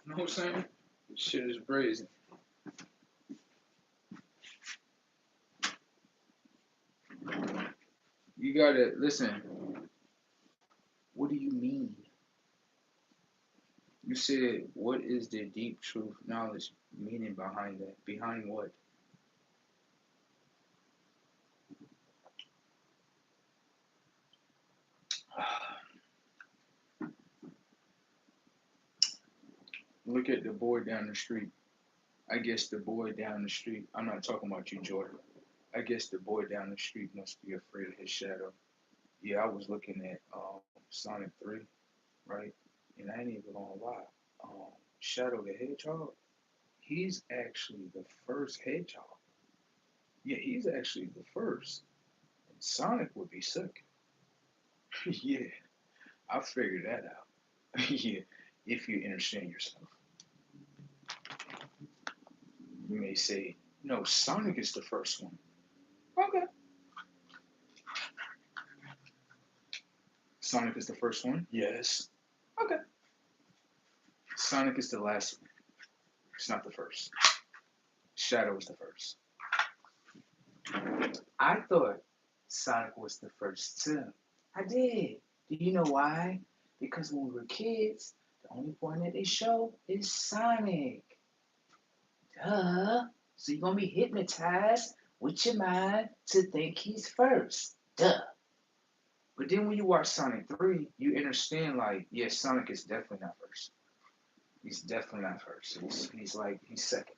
You know what I'm saying? This shit is brazen. You gotta listen. What do you mean? You said, what is the deep truth knowledge meaning behind that? Behind what? Look at the boy down the street. I guess the boy down the street, I'm not talking about you, Jordan. I guess the boy down the street must be afraid of his shadow. Yeah, I was looking at Sonic 3, right? And I ain't even gonna lie. Shadow the Hedgehog, he's actually the first hedgehog. Yeah, he's actually the first. And Sonic would be second. Yeah, I figured that out. Yeah, if you understand yourself. You may say, no, Sonic is the first one. Okay. Sonic is the first one? Yes. Okay. Sonic is the last one. It's not the first. Shadow is the first. I thought Sonic was the first too. I did. Do you know why? Because when we were kids, the only one that they show is Sonic. Duh. So you're gonna be hypnotized with your mind to think he's first. Duh. But then when you watch Sonic 3, you understand like, yeah, Sonic is definitely not first. He's definitely not first. He's second.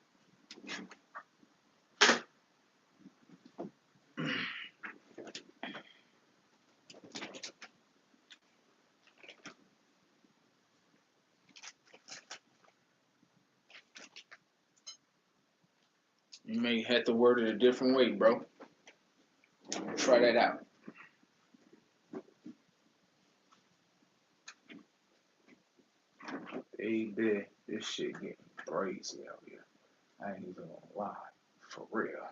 You may have to word it a different way, bro. Try that out. Baby, this shit getting crazy out here. I ain't even gonna lie. For real.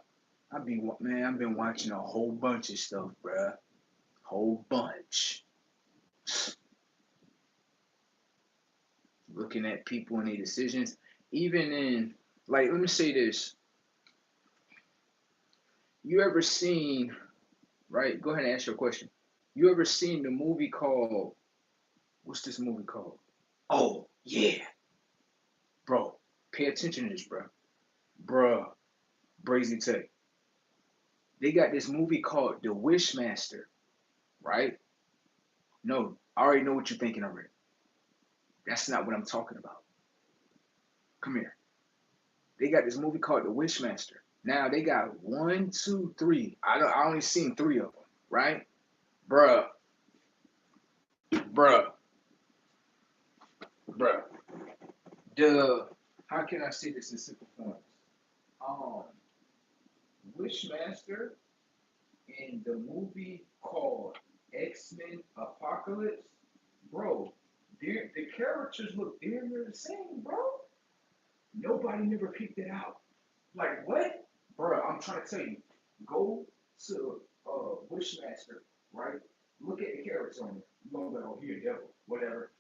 I've been watching a whole bunch of stuff, bruh. Whole bunch. Looking at people and their decisions. Even in, like, let me say this. You ever seen, right? Go ahead and ask your question. You ever seen the movie called, what's this movie called? Oh, yeah. Bro, pay attention to this, bro. Bruh, Brazy Tech. They got this movie called The Wishmaster, right? No, I already know what you're thinking already. That's not what I'm talking about. Come here. They got this movie called The Wishmaster. Now they got 1, 2, 3. I only seen 3 of them, right? Bruh. How can I say this in simple forms? Wishmaster in the movie called X-Men Apocalypse, bro, the characters look damn near the same, bro. Nobody never picked it out. Like, what? Bro, I'm trying to tell you, go to Wishmaster, right? Look at the characters on it. You're going to go, oh, here, devil, whatever,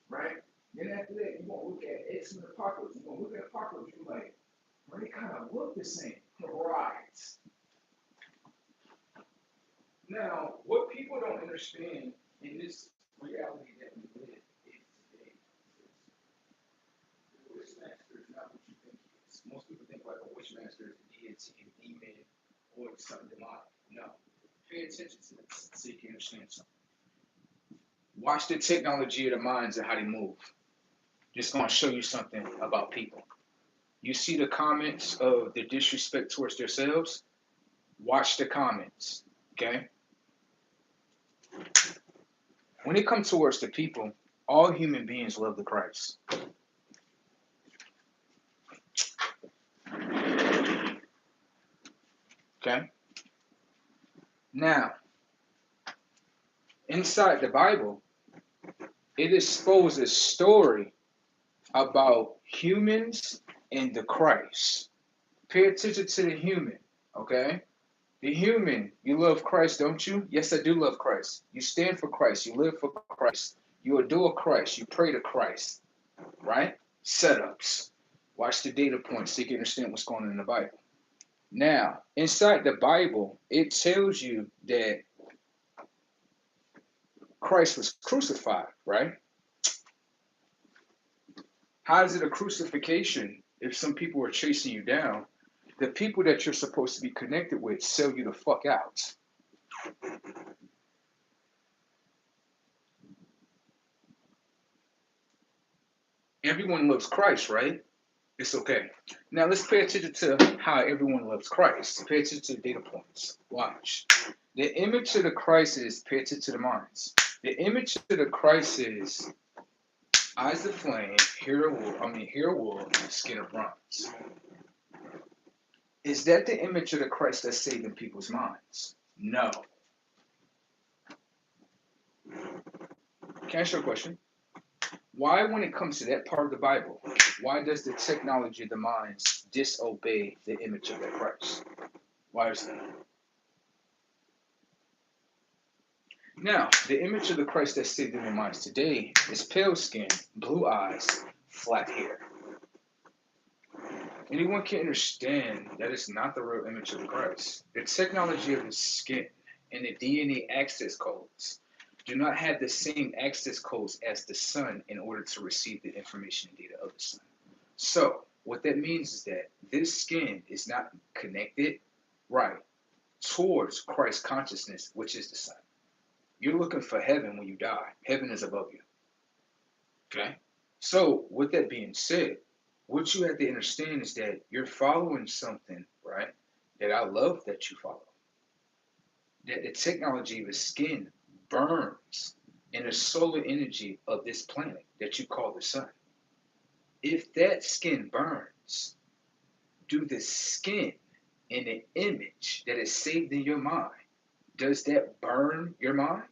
right? Then after that, you're going to look at X-Men Apocalypse. You're going to look at Apocalypse, you're like, bro, they kind of look the same. Right. Now, what people don't understand in this reality that we live in today is the Wishmaster is not what you think he is. Most people think like a Wishmaster is a deity, a demon, or something demonic. No. Pay attention to this so you can understand something. Watch the technology of the minds and how they move. Just going to show you something about people. You see the comments of the disrespect towards themselves? Watch the comments, okay? When it comes towards the people, all human beings love the Christ. Okay? Now, inside the Bible, it exposes a story about humans and the Christ. Pay attention to the human, okay? The human, you love Christ, don't you? Yes, I do love Christ. You stand for Christ. You live for Christ. You adore Christ. You pray to Christ, right? Setups. Watch the data points so you can understand what's going on in the Bible. Now, inside the Bible, it tells you that Christ was crucified, right? How is it a crucifixion if some people are chasing you down? The people that you're supposed to be connected with sell you the fuck out. Everyone loves Christ, right? It's okay. Now let's pay attention to how everyone loves Christ. Pay attention to the data points. Watch. The image of the Christ is, pay attention to the minds. The image of the Christ is eyes of flame, hair of wool, skin of bronze. Is that the image of the Christ that's saving people's minds? No. Can I ask you a question? Why, when it comes to that part of the Bible, why does the technology of the minds disobey the image of the Christ? Why is that? Now, the image of the Christ that's saving their minds today is pale skin, blue eyes, flat hair. Anyone can understand that it's not the real image of the Christ. The technology of his skin and the DNA access codes do not have the same access codes as the sun in order to receive the information and data of the sun. So, what that means is that this skin is not connected, right, towards Christ consciousness, which is the sun. You're looking for heaven when you die. Heaven is above you. Okay? So, with that being said, what you have to understand is that you're following something, right? That I love that you follow. That the technology of the skin burns in the solar energy of this planet that you call the sun. If that skin burns, do the skin and the image that is saved in your mind, does that burn your mind?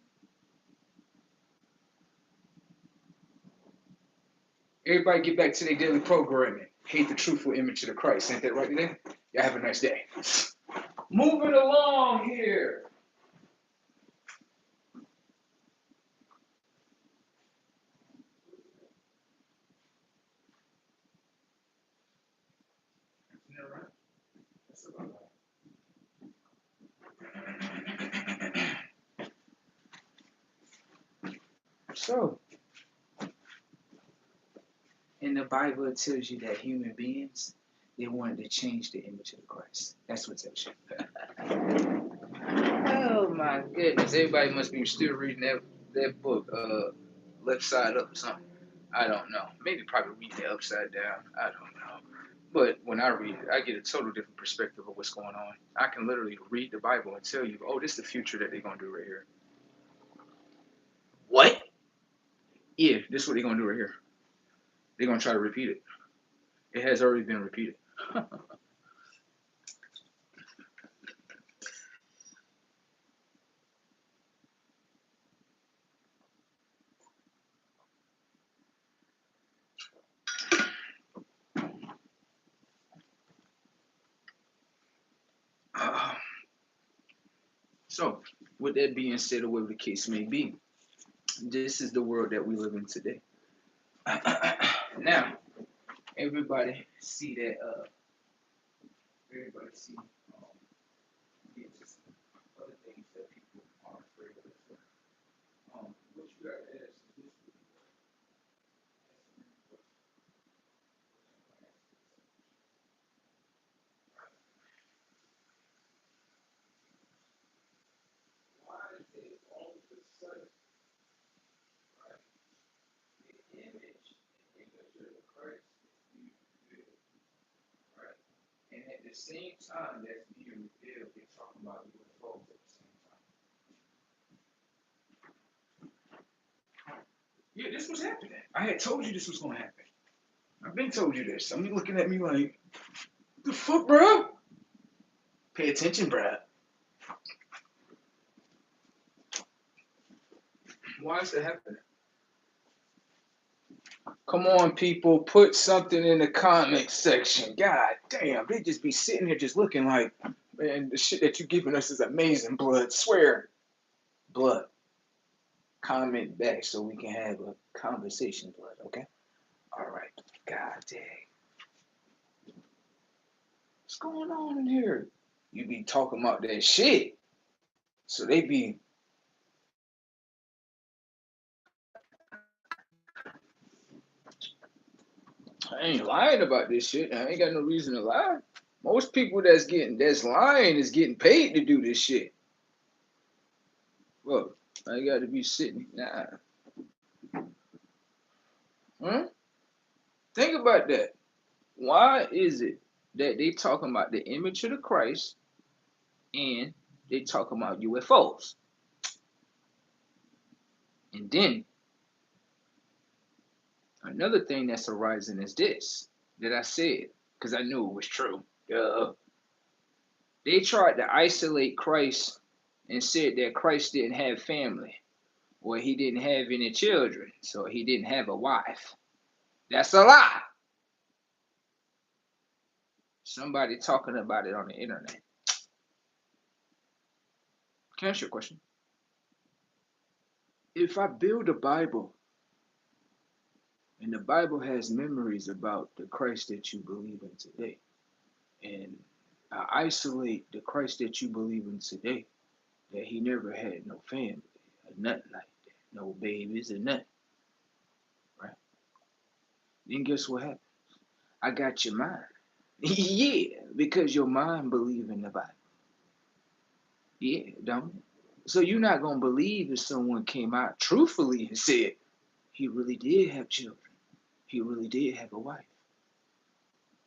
Everybody get back to their daily programming. Hate the truthful image of the Christ. Ain't that right today? Y'all have a nice day. Moving along here. Isn't that right? That's about right. So, in the Bible, it tells you that human beings, they wanted to change the image of Christ. That's what it tells you. Oh my goodness. Everybody must be still reading that book, Left Side Up or something. I don't know. Maybe probably reading it upside down. I don't know. But when I read it, I get a total different perspective of what's going on. I can literally read the Bible and tell you, oh, this is the future that they're going to do right here. What? Yeah, this is what they're going to do right here. They're going to try to repeat it. It has already been repeated. So, with that being said, or whatever the case may be, this is the world that we live in today. Now, everybody see that. Everybody see just other things that people are afraid of. What you got to ask is this: why is it all of a sudden, right? The image of Christ is being revealed, right? And at the same time that's being revealed, they're talking about UFOs at the same time. Yeah, this was happening. I had told you this was gonna happen. I've been told you this. I mean, looking at me like, the fuck, bro? Pay attention, bro. Why is that happening? Come on, people, put something in the comment section. God damn, they just be sitting here just looking like, man, the shit that you're giving us is amazing, blood. Swear, blood. Comment back so we can have a conversation, blood, okay? All right. God dang. What's going on in here? You be talking about that shit. So they be, I ain't lying about this shit. I ain't got no reason to lie. Most people that's lying is getting paid to do this shit. Well, I got to be sitting. Nah. Huh? Think about that. Why is it that they talking about the image of the Christ and they talking about UFOs? And then another thing that's arising is this that I said because I knew it was true. They tried to isolate Christ and said that Christ didn't have family or he didn't have any children, so he didn't have a wife. That's a lie. Somebody talking about it on the internet. Can I ask you a question? If I build a Bible and the Bible has memories about the Christ that you believe in today, and I isolate the Christ that you believe in today, that he never had no family or nothing like that, no babies or nothing, right? Then guess what happens? I got your mind. Yeah, because your mind believe in the Bible. Yeah, don't it? So you're not gonna believe if someone came out truthfully and said he really did have children. He really did have a wife.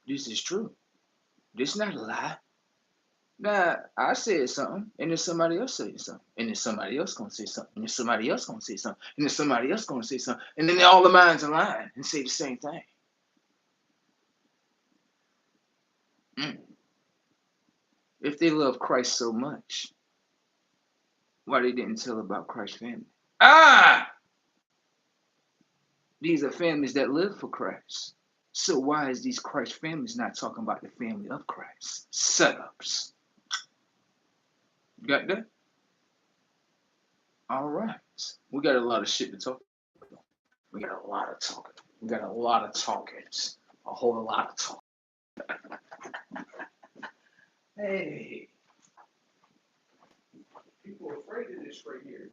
This is true. This is not a lie. Now I said something, and then somebody else said something, and then somebody else gonna say something, and then somebody else gonna say something, and then somebody else gonna say something, and then all the minds align and say the same thing. Mm. If they love Christ so much, why they didn't tell about Christ's family? Ah, these are families that live for Christ. So why is these Christ families not talking about the family of Christ? Setups. Got that? All right. We got a lot of shit to talk about. We got a lot of talking. We got a lot of talkings. A whole lot of talk. Hey. People are afraid of this right here.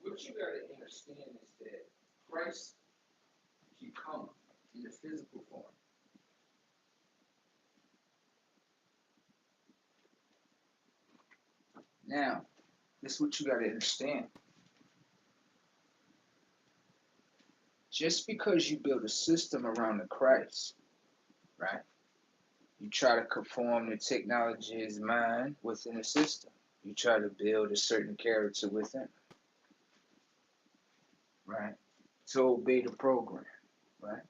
What you got to understand is that Christ can come in the physical form. Now, this is what you got to understand. Just because you build a system around the Christ, right? You try to conform the technology's mind within the system. You try to build a certain character within, right? To obey the program, right?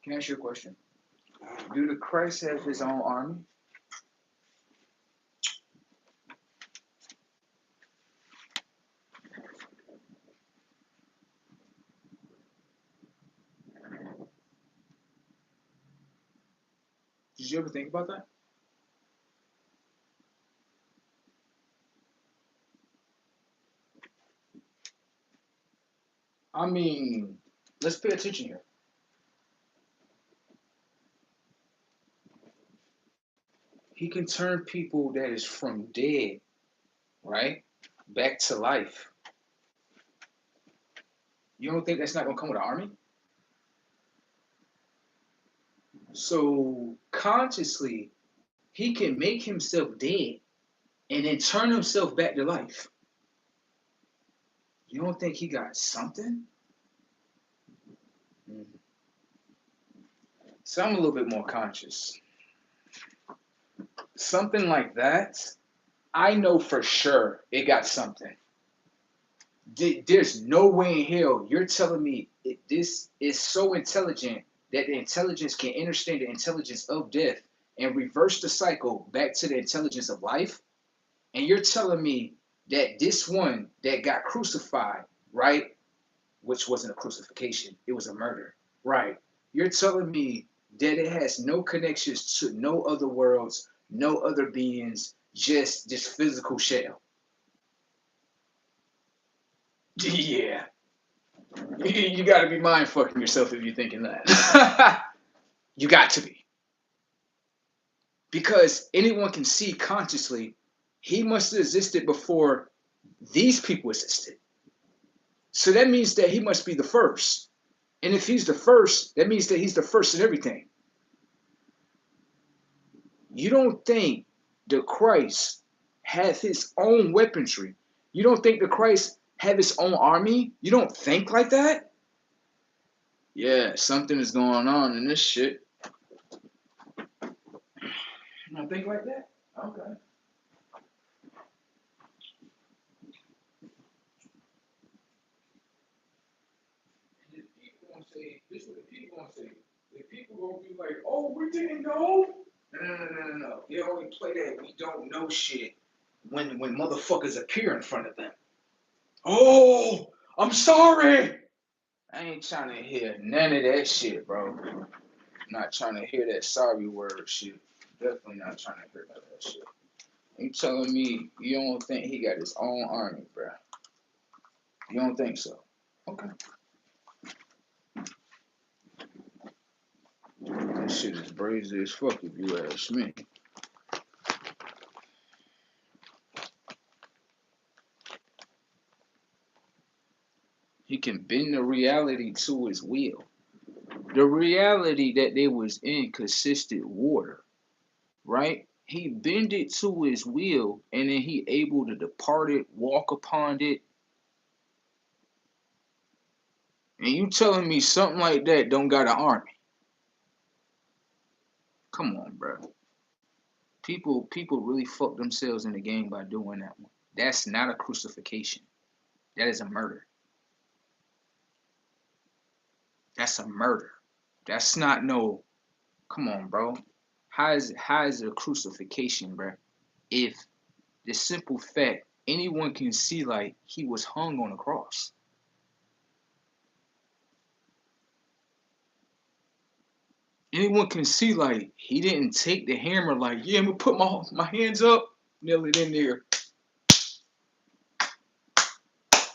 Can I ask you a question? Do the Christ have his own army? Did you ever think about that? I mean, let's pay attention here. He can turn people that is from dead, right, back to life. You don't think that's not gonna come with an army? So consciously, he can make himself dead and then turn himself back to life. You don't think he got something? Mm. So I'm a little bit more conscious. Something like that, I know for sure it got something. There's no way in hell you're telling me this is so intelligent that the intelligence can understand the intelligence of death and reverse the cycle back to the intelligence of life. And you're telling me that this one that got crucified, right, which wasn't a crucifixion, it was a murder, right? You're telling me that it has no connections to no other worlds, no other beings, just this physical shell. Yeah. You got to be mind fucking yourself if you're thinking that. You got to be. Because anyone can see consciously, he must have existed before these people existed. So that means that he must be the first. And if he's the first, that means that he's the first in everything. You don't think the Christ had his own weaponry? You don't think the Christ have his own army? You don't think like that? Yeah, something is going on in this shit. You don't think like that? Okay. The people gonna say, this is what the people gonna say. The people gonna be like, oh, we didn't know. No. They only play that we don't know shit when motherfuckers appear in front of them. Oh, I'm sorry. I ain't trying to hear none of that shit, bro. Not trying to hear that sorry word shit. Definitely not trying to hear none of that shit. You telling me you don't think he got his own army, bro? You don't think so? Okay. That shit is brazy as fuck if you ask me. He can bend the reality to his will. The reality that they was in consisted water, right? He bended to his will, and then he able to depart it, walk upon it. And you telling me something like that don't got an army? Come on, bro. People really fuck themselves in the game by doing that one. That's not a crucifixion. That is a murder. That's a murder. That's not no. Come on, bro. How is it a crucifixion, bro? If the simple fact anyone can see like he was hung on a cross. Anyone can see like he didn't take the hammer like, yeah, I'm gonna put my hands up, nail it in there.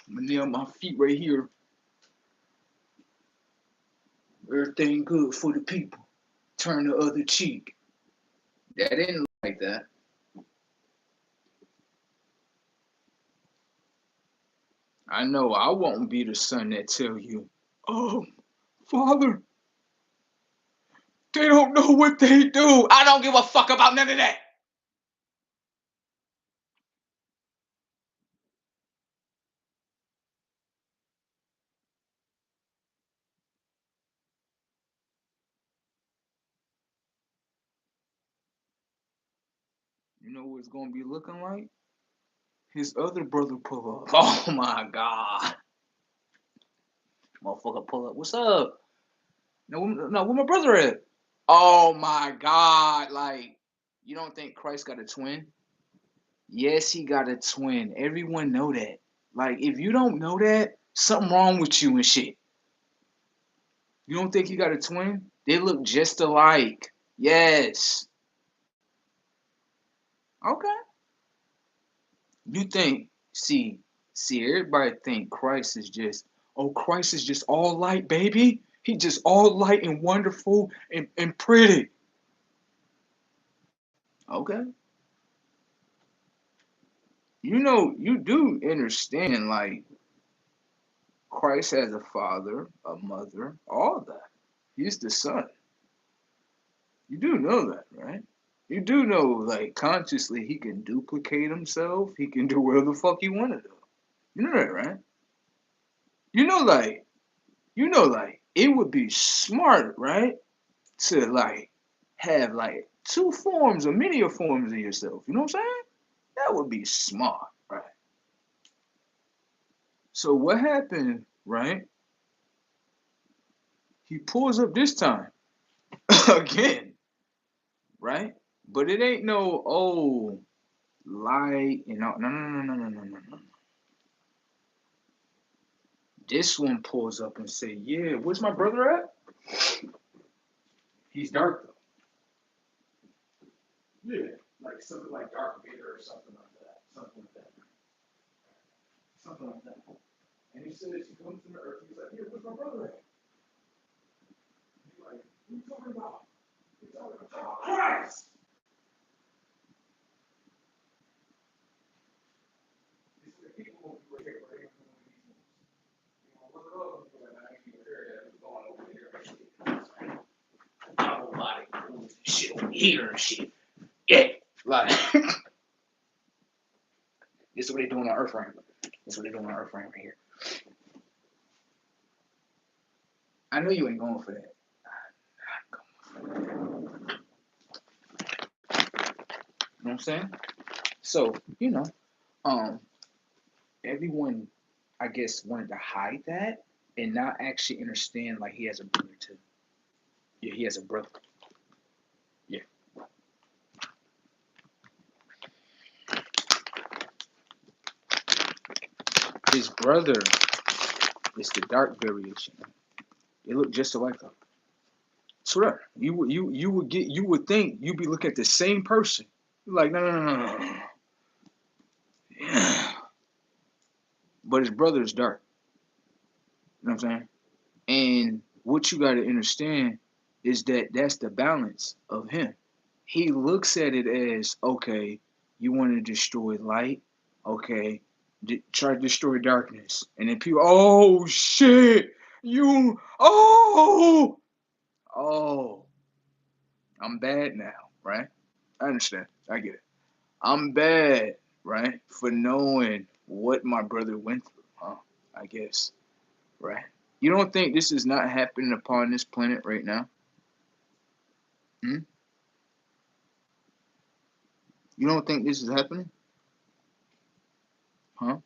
I'm gonna nail my feet right here. Everything good for the people. Turn the other cheek. That didn't look like that. I know I won't be the son that tell you, oh, Father, they don't know what they do. I don't give a fuck about none of that. You know what it's gonna be looking like? His other brother pull up. Oh my god. Motherfucker pull up. What's up? No, where my brother at? Oh my god. Like, you don't think Christ got a twin? Yes, he got a twin. Everyone know that. Like, if you don't know that, something wrong with you and shit. You don't think he got a twin? They look just alike. Yes. Okay. You think, see, everybody think Christ is just, oh, Christ is just all light, baby. He just all light and wonderful and pretty. Okay. You know, you do understand, like, Christ has a father, a mother, all that. He's the son. You do know that, right? You do know, like, consciously, he can duplicate himself. He can do whatever the fuck he want to do. You know that, right? You know, like, it would be smart, right? To, like, have, like, two forms or many forms of yourself. You know what I'm saying? That would be smart, right? So what happened, right? He pulls up this time again, right? But it ain't no, oh, light and all. No. This one pulls up and say, yeah, where's my brother at? He's dark though. Yeah, like something like Dark Vader or something like that. Something like that. Something like that. And he says he comes to the earth. He's like, here, where's my brother at? He's like, what are you talking about? He's talking about Christ. He said, people won't be right here, right? You know, look up and be like, I ain't even hear that. It was going over here. Double body, shit over here and shit. Yeah, like this is what they're doing on Earth right here. This is what they're doing on Earth right here. I know you ain't going for that. You know what I'm saying? So, you know, everyone, I guess, wanted to hide that and not actually understand like he has a brother too. Yeah, he has a brother. Yeah. His brother is the dark variation. They look just alike though. Swear. You would think you'd be looking at the same person. You're like, no. Yeah. But his brother is dark. You know what I'm saying? And what you got to understand is that that's the balance of him. He looks at it as, okay, you want to destroy light, okay, try to destroy darkness, and then people, oh shit, oh, Oh, I'm bad now, right? I understand. I get it. I'm bad, right, for knowing what my brother went through, huh? I guess, right? You don't think this is not happening upon this planet right now? Hmm? You don't think this is happening? Huh?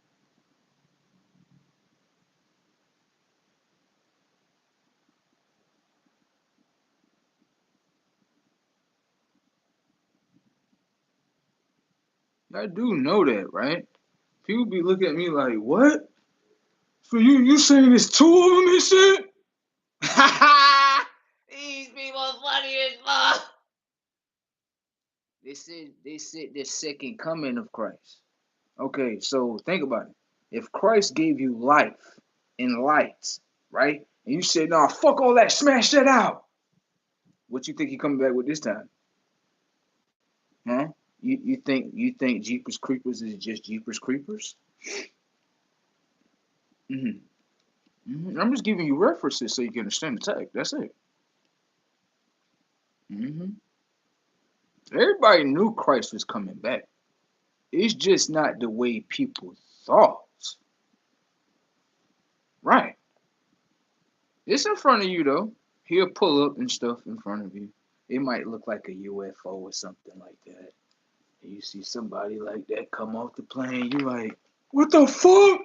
I do know that, right? People be looking at me like, what? So you saying there's two of them and shit? These people are funny as fuck. They said the second coming of Christ. Okay, so think about it. If Christ gave you life and light, right? And you said, nah, fuck all that, smash that out. What you think he coming back with this time? Huh? You think Jeepers Creepers is just Jeepers Creepers? Mm-hmm. I'm just giving you references so you can understand the text. That's it. hmm Everybody knew Christ was coming back. It's just not the way people thought. Right. It's in front of you though. He'll pull up and stuff in front of you. It might look like a UFO or something like that. And you see somebody like that come off the plane, you like, what the fuck?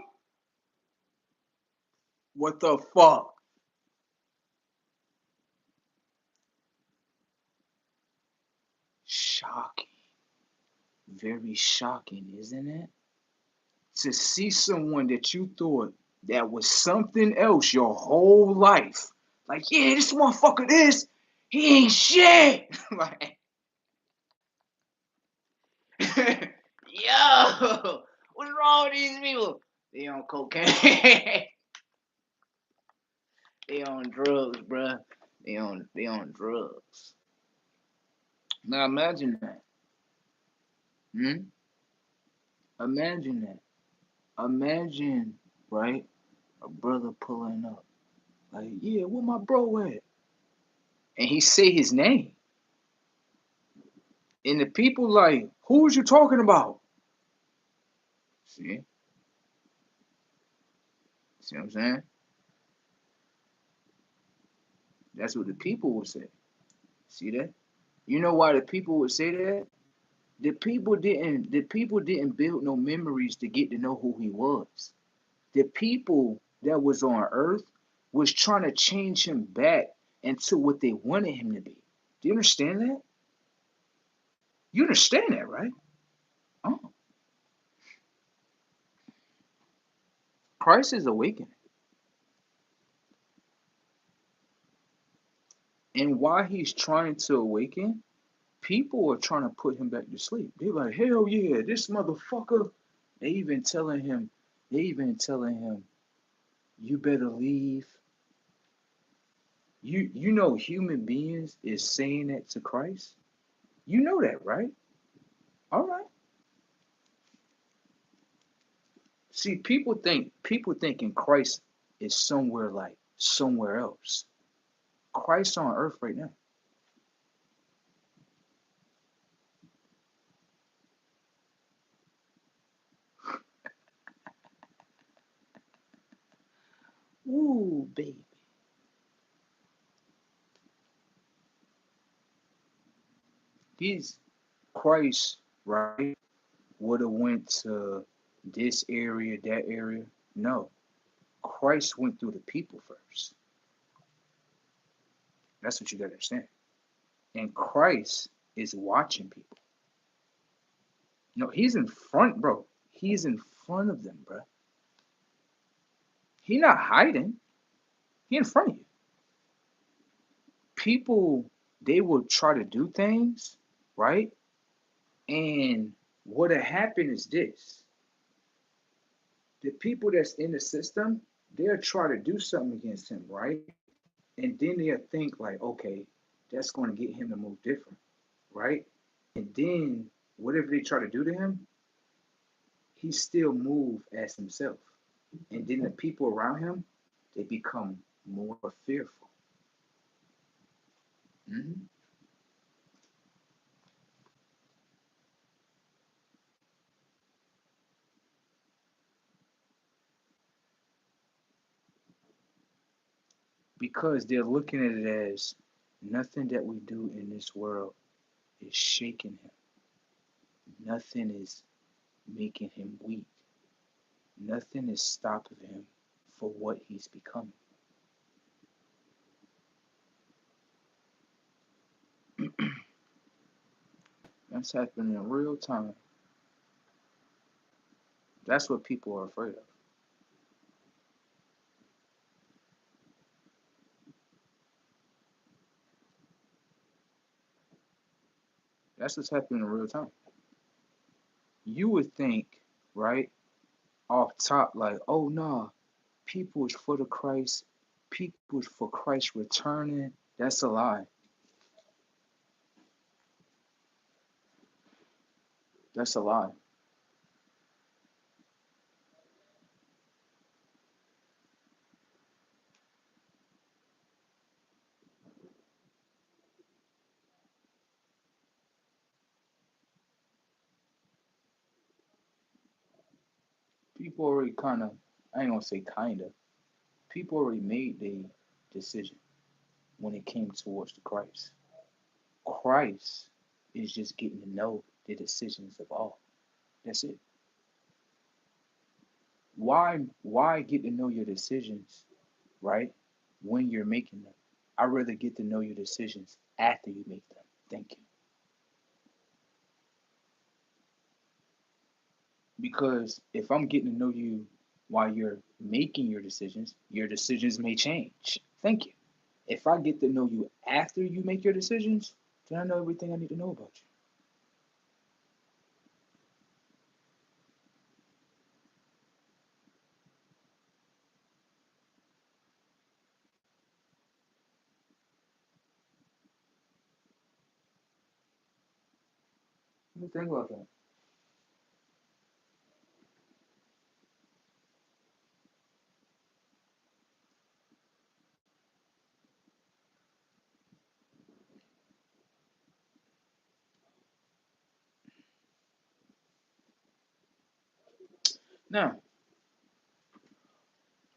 What the fuck? Shocking. Very shocking, isn't it? To see someone that you thought that was something else your whole life. Like, yeah, this motherfucker is. He ain't shit. Like, yo, what's wrong with these people? They on cocaine. They on drugs, bruh. They on drugs. Now imagine that. Hmm? Imagine that. Imagine, right? A brother pulling up. Like, yeah, where my bro at? And he say his name. And the people like, who was you talking about? See? See what I'm saying? That's what the people would say. See that? You know why the people would say that? The people didn't build no memories to get to know who he was. The people that was on earth was trying to change him back into what they wanted him to be. Do you understand that? You understand that, right? Oh, Christ is awakening. And while he's trying to awaken, people are trying to put him back to sleep. They're like, hell yeah, this motherfucker. They even telling him, you better leave. You know human beings is saying that to Christ. You know that, right? All right. See, people thinking Christ is somewhere like somewhere else. Christ on earth right now. Ooh, baby. He's Christ, right? Would have went to this area, that area. No. Christ went through the people first. That's what you gotta understand. And Christ is watching people. No, he's in front, bro. He's in front of them, bro. He not hiding. He in front of you. People, they will try to do things, right? And what'll happen is this. The people that's in the system, they'll try to do something against him, right? And then they'll think like, okay, that's going to get him to move different, right? And then whatever they try to do to him, he still move as himself. And then the people around him, they become more fearful. Hmm. Because they're looking at it as nothing that we do in this world is shaking him. Nothing is making him weak. Nothing is stopping him for what he's becoming. That's happening in real time. That's what people are afraid of. That's what's happening in real time. You would think, right, off top, like, oh nah, people is for the Christ, people is for Christ returning. That's a lie. That's a lie. People already kind of, I ain't gonna say kind of, people already made their decision when it came towards the Christ. Christ is just getting to know the decisions of all. That's it. Why get to know your decisions, right? When you're making them. I'd rather get to know your decisions after you make them. Thank you. Because if I'm getting to know you while you're making your decisions may change. Thank you. If I get to know you after you make your decisions, then I know everything I need to know about you. What do you think about that? Now,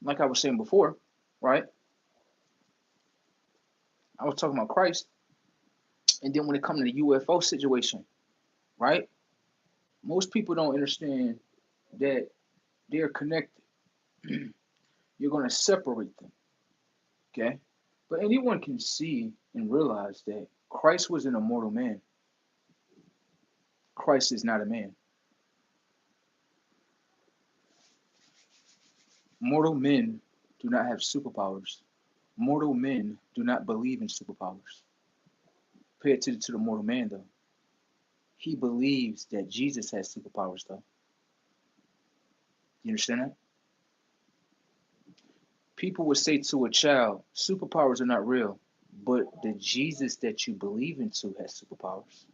like I was saying before, right? I was talking about Christ, and then when it comes to the UFO situation, right? Most people don't understand that they're connected. You're going to separate them, okay? But anyone can see and realize that Christ was an immortal man. Christ is not a man. Mortal men do not have superpowers. Mortal men do not believe in superpowers. Pay attention to the mortal man, though. He believes that Jesus has superpowers, though. You understand that? People would say to a child, superpowers are not real, but the Jesus that you believe into has superpowers.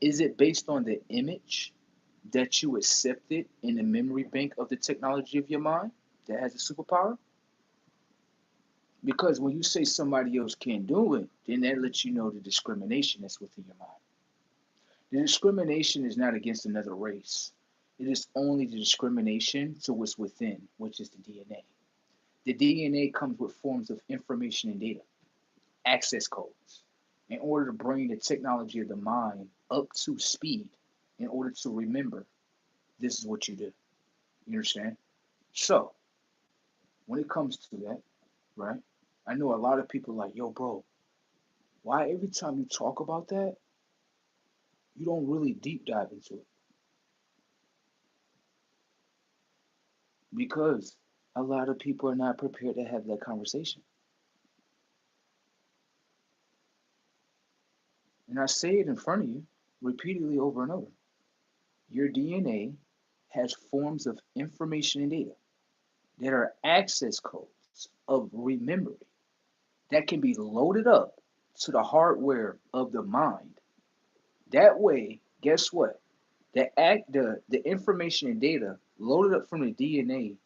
Is it based on the image that you accepted in the memory bank of the technology of your mind that has a superpower? Because when you say somebody else can't do it, then that lets you know the discrimination that's within your mind. The discrimination is not against another race. It is only the discrimination to what's within, which is the DNA. The DNA comes with forms of information and data, access codes, in order to bring the technology of the mind up to speed, in order to remember this is what you do. You understand? So, when it comes to that, right? I know a lot of people like, yo, bro, why every time you talk about that, you don't really deep dive into it? Because a lot of people are not prepared to have that conversation. And I say it in front of you repeatedly over and over. Your DNA has forms of information and data that are access codes of remembering that can be loaded up to the hardware of the mind. That way, guess what? The information and data loaded up from the DNA